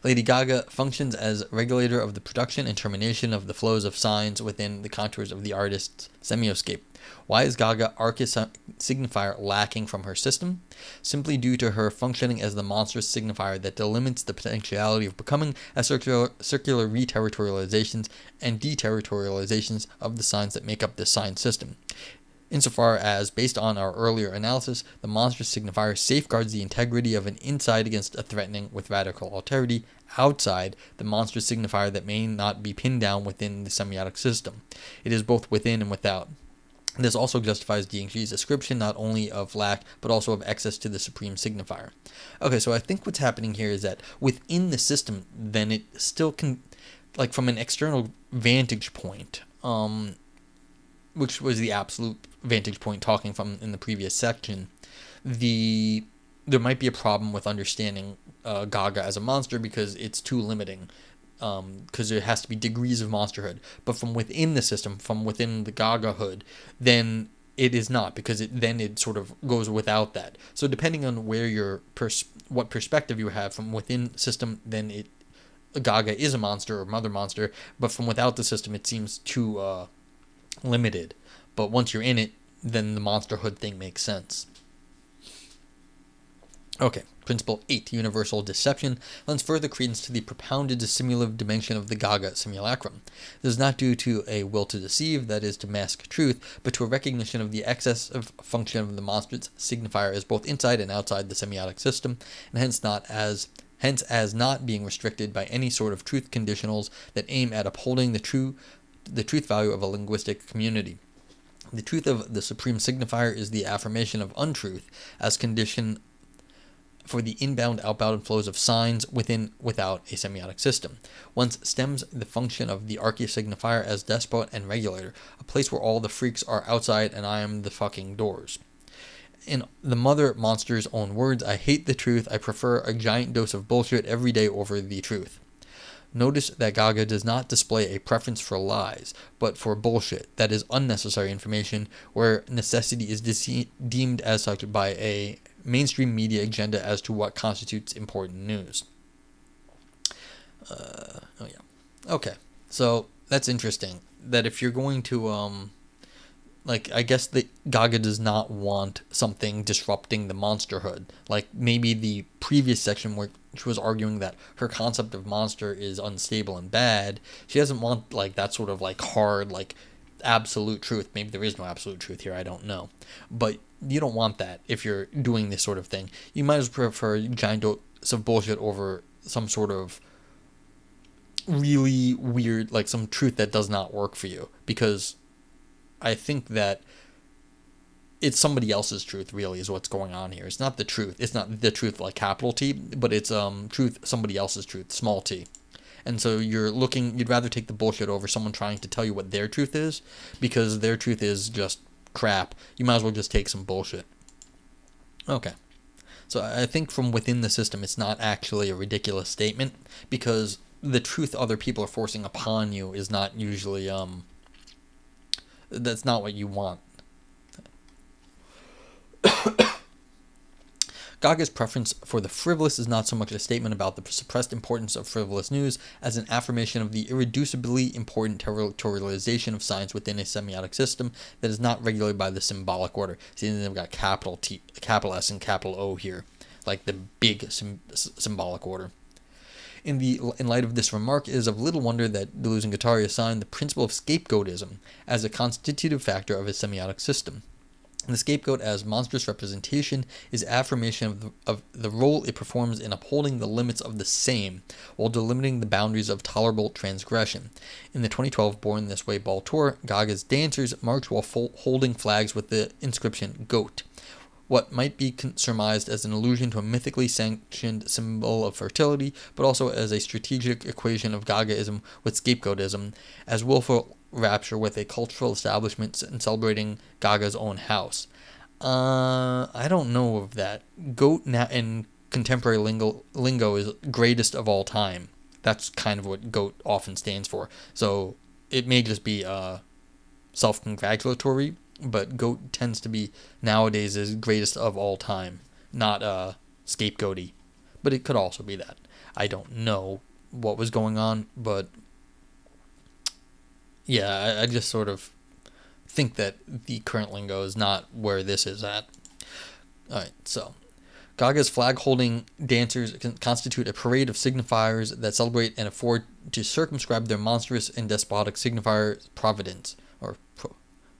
A: Lady Gaga functions as regulator of the production and termination of the flows of signs within the contours of the artist's semioscape. Why is Gaga archisignifier lacking from her system? Simply due to her functioning as the monstrous signifier that delimits the potentiality of becoming as circular reterritorializations and deterritorializations of the signs that make up the sign system. Insofar as, based on our earlier analysis, the monstrous signifier safeguards the integrity of an inside against a threatening with radical alterity outside the monstrous signifier that may not be pinned down within the semiotic system. It is both within and without. This also justifies Diengxi's description not only of lack, but also of excess to the supreme signifier. Okay, so I think what's happening here is that within the system, then it still can, like from an external vantage point, which was the absolute vantage point talking from in the previous section, there might be a problem with understanding Gaga as a monster because it's too limiting. Because there has to be degrees of monsterhood. But from within the system, from within the Gaga hood, then it is not, because it sort of goes without that. So depending on where what perspective you have from within system, then Gaga is a monster or mother monster. But from without the system, it seems too limited. But once you're in it, then the monsterhood thing makes sense. Okay, principle 8, universal deception, lends further credence to the propounded dissimulative dimension of the Gaga simulacrum. This is not due to a will to deceive, that is, to mask truth, but to a recognition of the excessive function of the monstrous signifier as both inside and outside the semiotic system, and hence as not being restricted by any sort of truth conditionals that aim at upholding the truth value of a linguistic community. The truth of the supreme signifier is the affirmation of untruth as condition for the inbound-outbound flows of signs without a semiotic system. Whence stems the function of the archisignifier as despot and regulator, a place where all the freaks are outside and I am the fucking doors. In the mother monster's own words, I hate the truth, I prefer a giant dose of bullshit every day over the truth. Notice that Gaga does not display a preference for lies, but for bullshit, that is unnecessary information, where necessity is deemed as such by a mainstream media agenda as to what constitutes important news. Okay, so that's interesting, that if you're going to, I guess that Gaga does not want something disrupting the monsterhood. Like, maybe the previous section where she was arguing that her concept of monster is unstable and bad, she doesn't want, that sort of, hard, absolute truth. Maybe there is no absolute truth here, I don't know. But you don't want that if you're doing this sort of thing. You might as well prefer a giant dose of bullshit over some sort of really weird, some truth that does not work for you. Because I think that it's somebody else's truth, really, is what's going on here. It's not the truth. It's not the truth like capital T, but it's truth, somebody else's truth, small t. And so you'd rather take the bullshit over someone trying to tell you what their truth is, because their truth is just crap. You might as well just take some bullshit. Okay. So I think from within the system, it's not actually a ridiculous statement because the truth other people are forcing upon you is not usually that's not what you want. Gaga's preference for the frivolous is not so much a statement about the suppressed importance of frivolous news as an affirmation of the irreducibly important territorialization of science within a semiotic system that is not regulated by the symbolic order. See, they've got capital T, capital S, and capital O here, like the big symbolic order. In light of this remark, it is of little wonder that Deleuze and Guattari assign the principle of scapegoatism as a constitutive factor of a semiotic system. The scapegoat as monstrous representation is affirmation of the role it performs in upholding the limits of the same, while delimiting the boundaries of tolerable transgression. In the 2012 Born This Way ball tour, Gaga's dancers march while holding flags with the inscription "Goat," what might be surmised as an allusion to a mythically sanctioned symbol of fertility, but also as a strategic equation of Gagaism with scapegoatism, as willful rapture with a cultural establishment and celebrating Gaga's own house. I don't know of that. Goat in contemporary lingo is greatest of all time. That's kind of what GOAT often stands for. So it may just be self-congratulatory, but GOAT tends to be nowadays is greatest of all time, not scapegoaty. But it could also be that. I don't know what was going on, but yeah, I just sort of think that the current lingo is not where this is at. Alright, so Gaga's flag-holding dancers constitute a parade of signifiers that celebrate and afford to circumscribe their monstrous and despotic signifier providence, or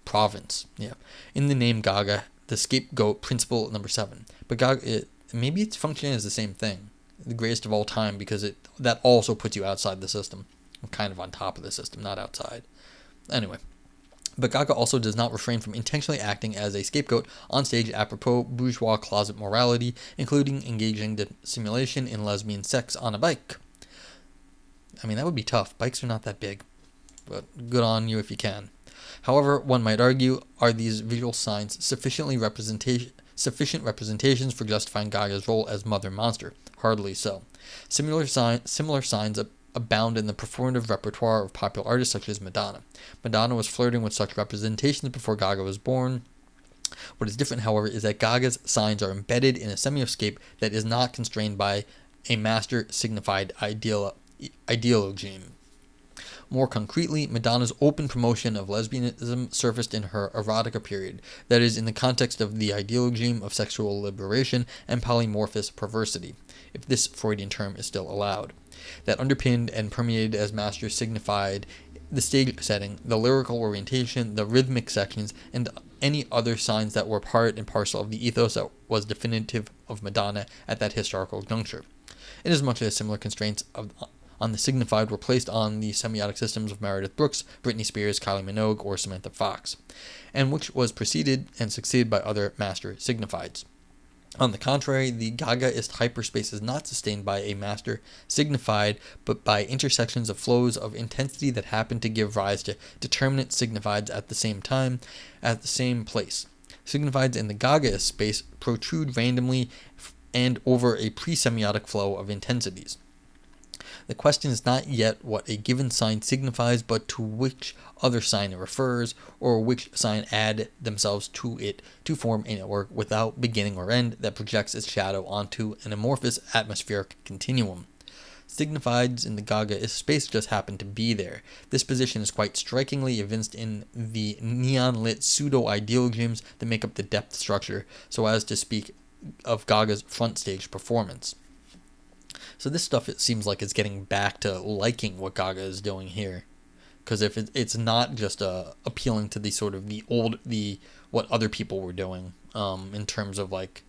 A: province. Yeah, in the name Gaga, the scapegoat principle number 7. But Gaga, maybe it's functioning as the same thing, the greatest of all time, because that also puts you outside the system, kind of on top of the system, not outside. Anyway. But Gaga also does not refrain from intentionally acting as a scapegoat on stage apropos bourgeois closet morality, including engaging the simulation in lesbian sex on a bike. I mean, that would be tough. Bikes are not that big, but good on you if you can. However, one might argue, are these visual signs sufficient representations for justifying Gaga's role as mother monster? Hardly so. Similar signs abound in the performative repertoire of popular artists such as Madonna. Madonna was flirting with such representations before Gaga was born. What is different, however, is that Gaga's signs are embedded in a semioscape that is not constrained by a master signified ideology. More concretely, Madonna's open promotion of lesbianism surfaced in her erotica period, that is, in the context of the ideology of sexual liberation and polymorphous perversity, if this Freudian term is still allowed, that underpinned and permeated as master signified the stage setting, the lyrical orientation, the rhythmic sections, and any other signs that were part and parcel of the ethos that was definitive of Madonna at that historical juncture. Inasmuch as similar constraints on the signified were placed on the semiotic systems of Meredith Brooks, Britney Spears, Kylie Minogue, or Samantha Fox, and which was preceded and succeeded by other master signifieds. On the contrary, the Gagaist hyperspace is not sustained by a master signified, but by intersections of flows of intensity that happen to give rise to determinate signifieds at the same time, at the same place. Signifieds in the Gagaist space protrude randomly and over a pre-semiotic flow of intensities. The question is not yet what a given sign signifies, but to which other sign it refers, or which sign add themselves to it to form a network without beginning or end that projects its shadow onto an amorphous atmospheric continuum. Signifieds in the Gagaist space just happen to be there. This position is quite strikingly evinced in the neon-lit pseudo-ideologies that make up the depth structure, so as to speak of Gaga's front stage performance. So this stuff, it seems like it's getting back to liking what Gaga is doing here, because if it's not just appealing to the sort of the what other people were doing in terms of like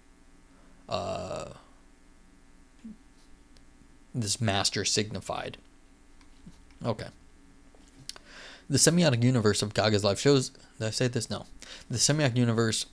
A: this master signified. Okay. The semiotic universe of Gaga's live shows. Did I say this? No. The semiotic universe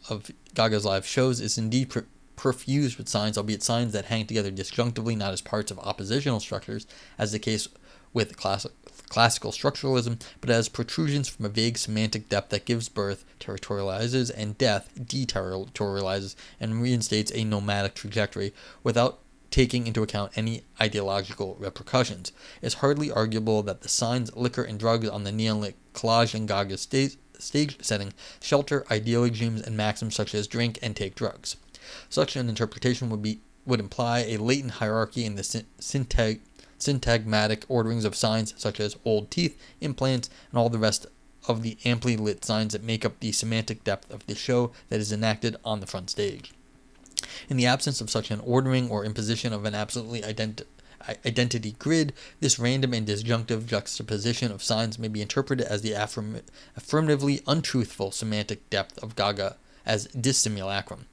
A: of Gaga's live shows is indeed perfused with signs, albeit signs that hang together disjunctively, not as parts of oppositional structures, as the case with classical structuralism, but as protrusions from a vague semantic depth that gives birth, territorializes, and death deterritorializes and reinstates a nomadic trajectory without taking into account any ideological repercussions. It's hardly arguable that the signs, liquor, and drugs on the neon-lit collage in Gaga's stage setting shelter ideologies and maxims such as drink and take drugs. Such an interpretation would imply a latent hierarchy in the syntagmatic orderings of signs such as old teeth, implants, and all the rest of the amply lit signs that make up the semantic depth of the show that is enacted on the front stage. In the absence of such an ordering or imposition of an absolutely identity grid, this random and disjunctive juxtaposition of signs may be interpreted as the affirmatively untruthful semantic depth of Gaga as dissimulacrum.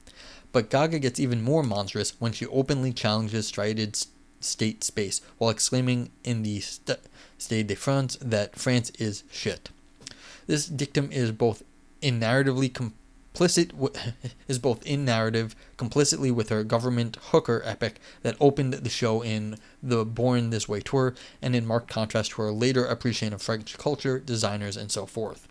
A: But Gaga gets even more monstrous when she openly challenges striated state space while exclaiming in the Stade de France that France is shit. This dictum is both in narrative complicitly with her government hooker epic that opened the show in the Born This Way tour, and in marked contrast to her later appreciation of French culture, designers, and so forth.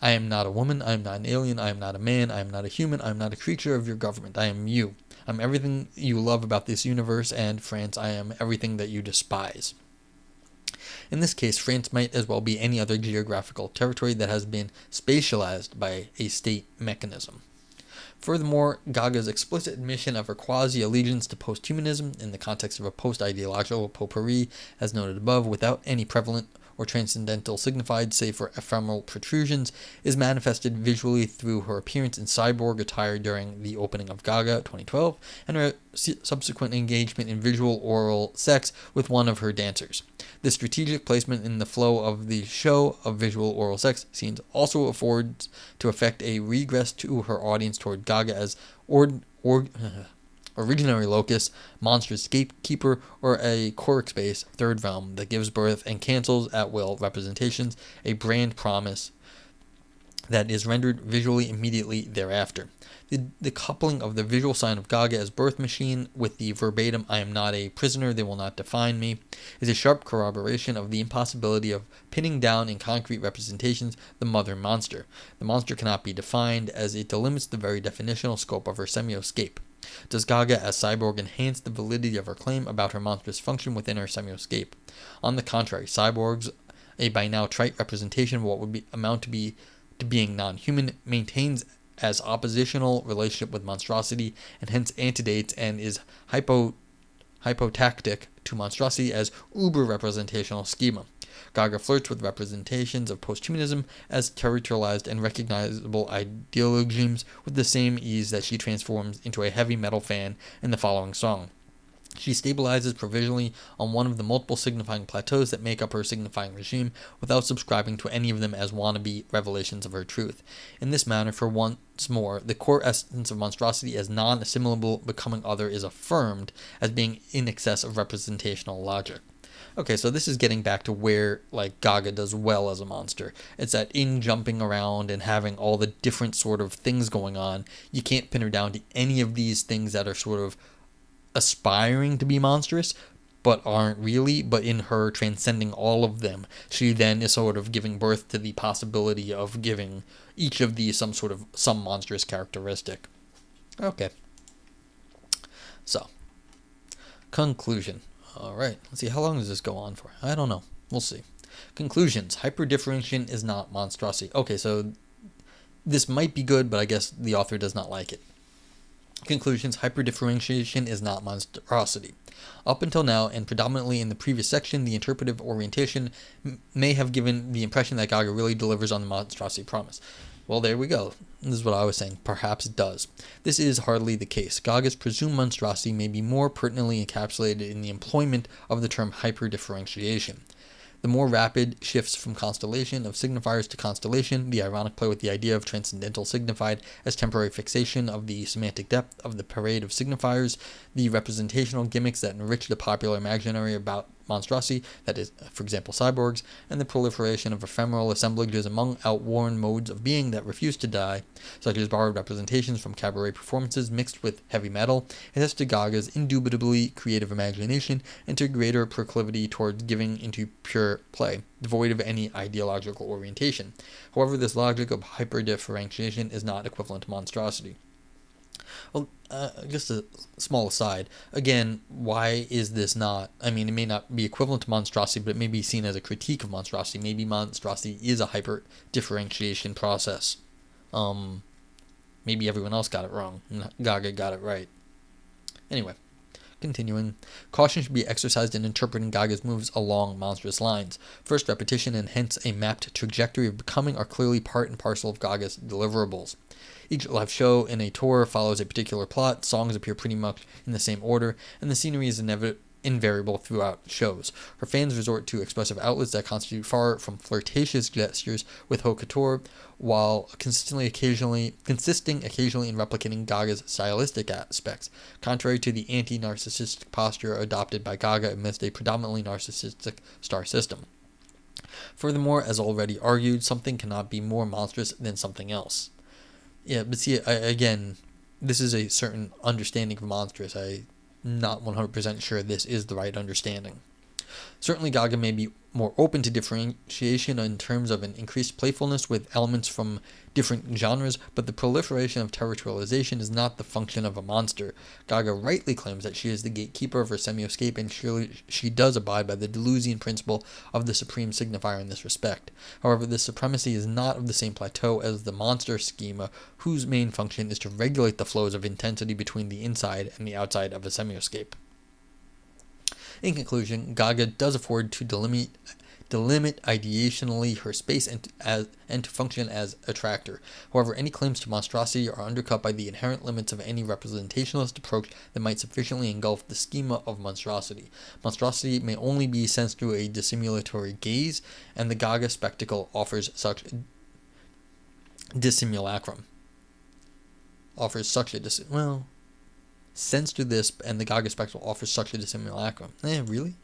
A: I am not a woman, I am not an alien, I am not a man, I am not a human, I am not a creature of your government, I am you. I'm everything you love about this universe, and France, I am everything that you despise. In this case, France might as well be any other geographical territory that has been spatialized by a state mechanism. Furthermore, Gaga's explicit admission of her quasi-allegiance to posthumanism in the context of a post-ideological potpourri, as noted above, without any prevalent or transcendental signified save for ephemeral protrusions, is manifested visually through her appearance in cyborg attire during the opening of Gaga 2012 and her subsequent engagement in visual oral sex with one of her dancers. This strategic placement in the flow of the show of visual oral sex scenes also affords to effect a regress to her audience toward Gaga as originary locus, monstrous gatekeeper, or a choric space, third realm, that gives birth and cancels at will representations, a brand promise that is rendered visually immediately thereafter. The coupling of the visual sign of Gaga as birth machine with the verbatim "I am not a prisoner, they will not define me" is a sharp corroboration of the impossibility of pinning down in concrete representations the mother monster. The monster cannot be defined, as it delimits the very definitional scope of her semioscape. Does Gaga as cyborg enhance the validity of her claim about her monstrous function within her semioscape? On the contrary, cyborgs, a by now trite representation of what would amount to being non-human, maintains as oppositional relationship with monstrosity, and hence antedates and is hypotactic to monstrosity as uber-representational schema. Gaga flirts with representations of posthumanism as territorialized and recognizable ideologies with the same ease that she transforms into a heavy metal fan in the following song. She stabilizes provisionally on one of the multiple signifying plateaus that make up her signifying regime without subscribing to any of them as wannabe revelations of her truth. In this manner, for once more, the core essence of monstrosity as non-assimilable becoming other is affirmed as being in excess of representational logic. Okay, so this is getting back to where Gaga does well as a monster. It's that in jumping around and having all the different sort of things going on, you can't pin her down to any of these things that are sort of aspiring to be monstrous, but aren't really, but in her transcending all of them, she then is sort of giving birth to the possibility of giving each of these some monstrous characteristic. Okay. So, conclusion. Alright, let's see, how long does this go on for? I don't know. We'll see. Conclusions. Hyperdifferentiation is not monstrosity. Okay, so this might be good, but I guess the author does not like it. Conclusions. Hyperdifferentiation is not monstrosity. Up until now, and predominantly in the previous section, the interpretive orientation may have given the impression that Gaga really delivers on the monstrosity promise. Well, there we go. This is what I was saying. Perhaps it does. This is hardly the case. Gaga's presumed monstrosity may be more pertinently encapsulated in the employment of the term hyperdifferentiation. The more rapid shifts from constellation of signifiers to constellation, the ironic play with the idea of transcendental signified as temporary fixation of the semantic depth of the parade of signifiers, the representational gimmicks that enrich the popular imaginary about monstrosity, that is, for example, cyborgs, and the proliferation of ephemeral assemblages among outworn modes of being that refuse to die, such as borrowed representations from cabaret performances mixed with heavy metal, attests to Gaga's indubitably creative imagination and to greater proclivity towards giving into pure play, devoid of any ideological orientation. However, this logic of hyperdifferentiation is not equivalent to monstrosity. Well, just a small aside. Again, why is this not? I mean, it may not be equivalent to monstrosity, but it may be seen as a critique of monstrosity. Maybe monstrosity is a hyper differentiation process. Maybe everyone else got it wrong. Gaga got it right. Anyway, continuing. Caution should be exercised in interpreting Gaga's moves along monstrous lines. First, repetition and hence a mapped trajectory of becoming are clearly part and parcel of Gaga's deliverables. Each live show in a tour follows a particular plot, songs appear pretty much in the same order, and the scenery is invariable throughout shows. Her fans resort to expressive outlets that constitute far from flirtatious gestures with haute couture, while consisting occasionally in replicating Gaga's stylistic aspects, contrary to the anti-narcissistic posture adopted by Gaga amidst a predominantly narcissistic star system. Furthermore, as already argued, something cannot be more monstrous than something else. Yeah, but see, again, this is a certain understanding of monstrous. I'm not 100% sure this is the right understanding. Certainly, Gaga may be more open to differentiation in terms of an increased playfulness with elements from different genres, but the proliferation of territorialization is not the function of a monster. Gaga rightly claims that she is the gatekeeper of her semioscape, and surely she does abide by the Deleuzian principle of the supreme signifier in this respect. However, this supremacy is not of the same plateau as the monster schema, whose main function is to regulate the flows of intensity between the inside and the outside of a semioscape. In conclusion, Gaga does afford to delimit ideationally her space and to function as attractor. However, any claims to monstrosity are undercut by the inherent limits of any representationalist approach that might sufficiently engulf the schema of monstrosity. Monstrosity may only be sensed through a dissimulatory gaze, and the Gaga spectacle offers such dissimulacrum. Sense to this, and the Gaga spectacle offers such a dissimulacrum. Really?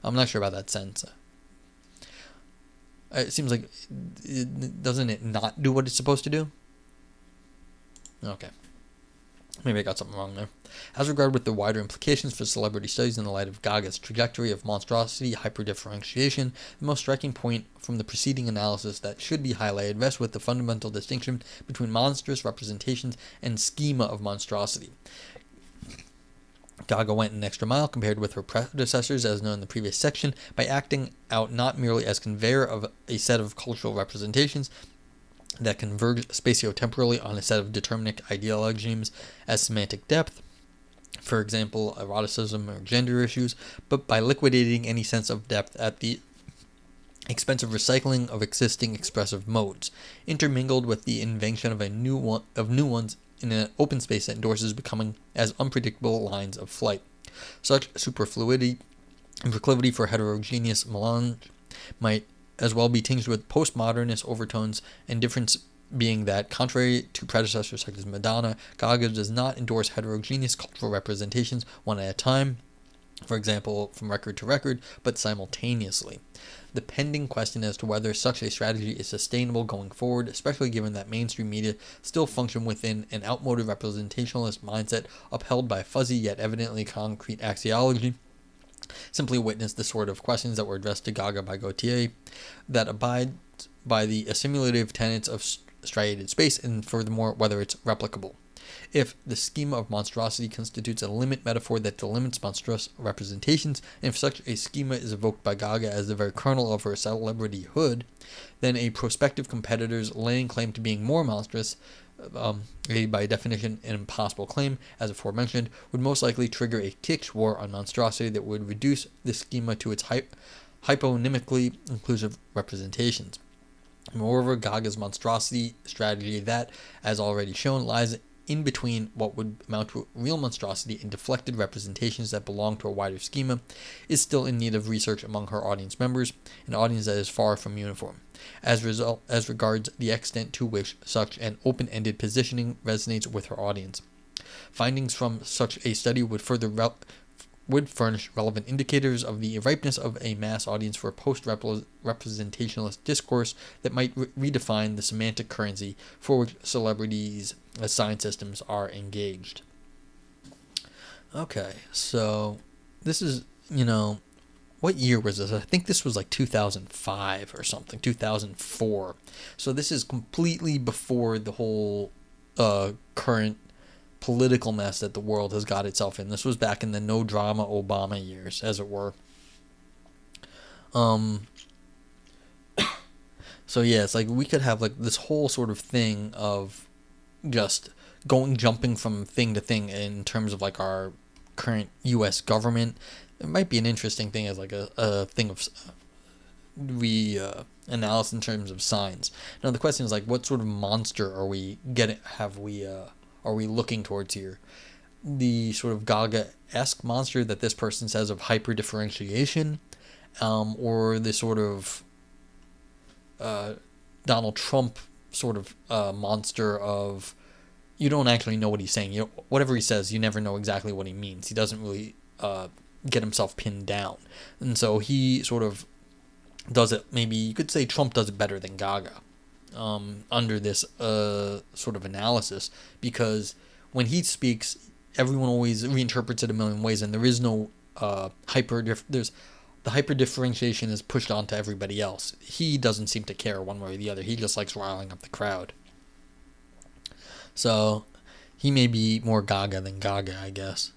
A: I'm not sure about that sense. It seems like, doesn't it not do what it's supposed to do? Okay. Maybe I got something wrong there. As regard with the wider implications for celebrity studies in the light of Gaga's trajectory of monstrosity hyperdifferentiation, the most striking point from the preceding analysis that should be highlighted rests with the fundamental distinction between monstrous representations and schema of monstrosity. Gaga went an extra mile compared with her predecessors, as known in the previous section, by acting out not merely as conveyor of a set of cultural representations that converge spatio-temporally on a set of determinate ideologies as semantic depth, for example, eroticism or gender issues, but by liquidating any sense of depth at the expense of recycling of existing expressive modes, intermingled with the invention of new ones in an open space that endorses becoming as unpredictable lines of flight. Such superfluity and proclivity for heterogeneous melange might as well be tinged with postmodernist overtones, and difference being that, contrary to predecessors such as Madonna, Gaga does not endorse heterogeneous cultural representations one at a time, for example, from record to record, but simultaneously. The pending question as to whether such a strategy is sustainable going forward, especially given that mainstream media still function within an outmoded representationalist mindset upheld by fuzzy yet evidently concrete axiology, simply witness the sort of questions that were addressed to Gaga by Gautier, that abide by the assimilative tenets of striated space, and furthermore, whether it's replicable. If the schema of monstrosity constitutes a limit metaphor that delimits monstrous representations, and if such a schema is evoked by Gaga as the very kernel of her celebrityhood, then a prospective competitor's laying claim to being more monstrous, by definition an impossible claim, as aforementioned, would most likely trigger a kitsch war on monstrosity that would reduce the schema to its hyponymically inclusive representations. Moreover, Gaga's monstrosity strategy that, as already shown, lies in between what would amount to real monstrosity and deflected representations that belong to a wider schema, is still in need of research among her audience members, an audience that is far from uniform, as regards the extent to which such an open-ended positioning resonates with her audience. Findings from such a study would further would furnish relevant indicators of the ripeness of a mass audience for a post-representationalist discourse that might redefine the semantic currency for which celebrities as science systems are engaged. Okay, so this is, what year was this? I think this was like 2005 or something, 2004. So this is completely before the whole current political mess that the world has got itself in. This was back in the no drama Obama years, as it were. So yeah, it's like we could have like this whole sort of thing of just jumping from thing to thing in terms of like our current U.S. government. It might be an interesting thing as like a thing of analysis in terms of signs. Now the question is like, what sort of monster are we looking towards here? The sort of Gaga-esque monster that this person says of hyper-differentiation, or the sort of Donald Trump sort of monster of you don't actually know what he's saying. Whatever he says, you never know exactly what he means. He doesn't really get himself pinned down. And so he sort of does it, maybe you could say Trump does it better than Gaga under this sort of analysis, because when he speaks, everyone always reinterprets it a million ways, and there is no the hyper differentiation is pushed onto everybody else. He doesn't seem to care one way or the other. He just likes riling up the crowd. So he may be more Gaga than Gaga, I guess.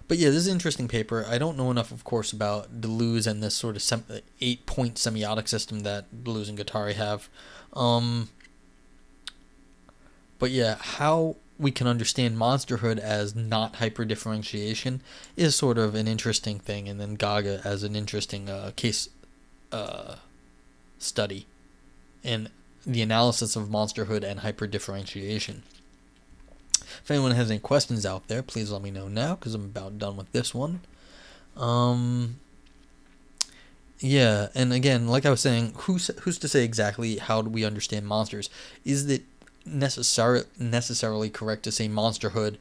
A: But yeah, this is an interesting paper. I don't know enough, of course, about Deleuze and this sort of 8-point semiotic system that Deleuze and Guattari have. But yeah, how we can understand monsterhood as not hyperdifferentiation is sort of an interesting thing, and then Gaga as an interesting case study in the analysis of monsterhood and hyperdifferentiation. If anyone has any questions out there, please let me know now, because I'm about done with this one. Yeah, and again, like I was saying, who's to say exactly how do we understand monsters? Is it necessarily correct to say monsterhood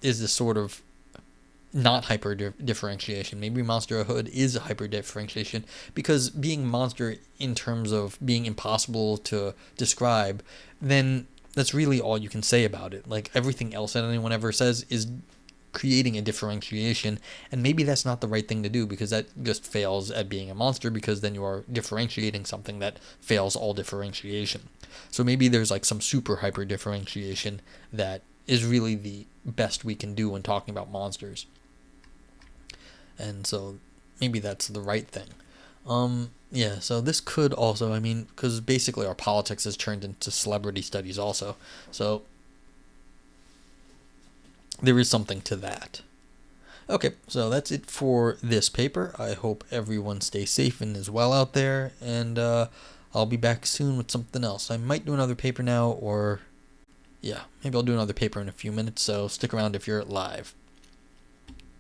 A: is this sort of not hyper differentiation? Maybe monsterhood is a hyper differentiation, because being monster in terms of being impossible to describe, then that's really all you can say about it. Like everything else that anyone ever says is creating a differentiation, and maybe that's not the right thing to do, because that just fails at being a monster, because then you are differentiating something that fails all differentiation. So maybe there's like some super hyper differentiation that is really the best we can do when talking about monsters, and so maybe that's the right thing. Yeah, so this could also, because basically our politics has turned into celebrity studies also, so there is something to that. Okay, so that's it for this paper. I hope everyone stays safe and is well out there, and I'll be back soon with something else. I might do another paper now, or yeah, maybe I'll do another paper in a few minutes, so stick around if you're live.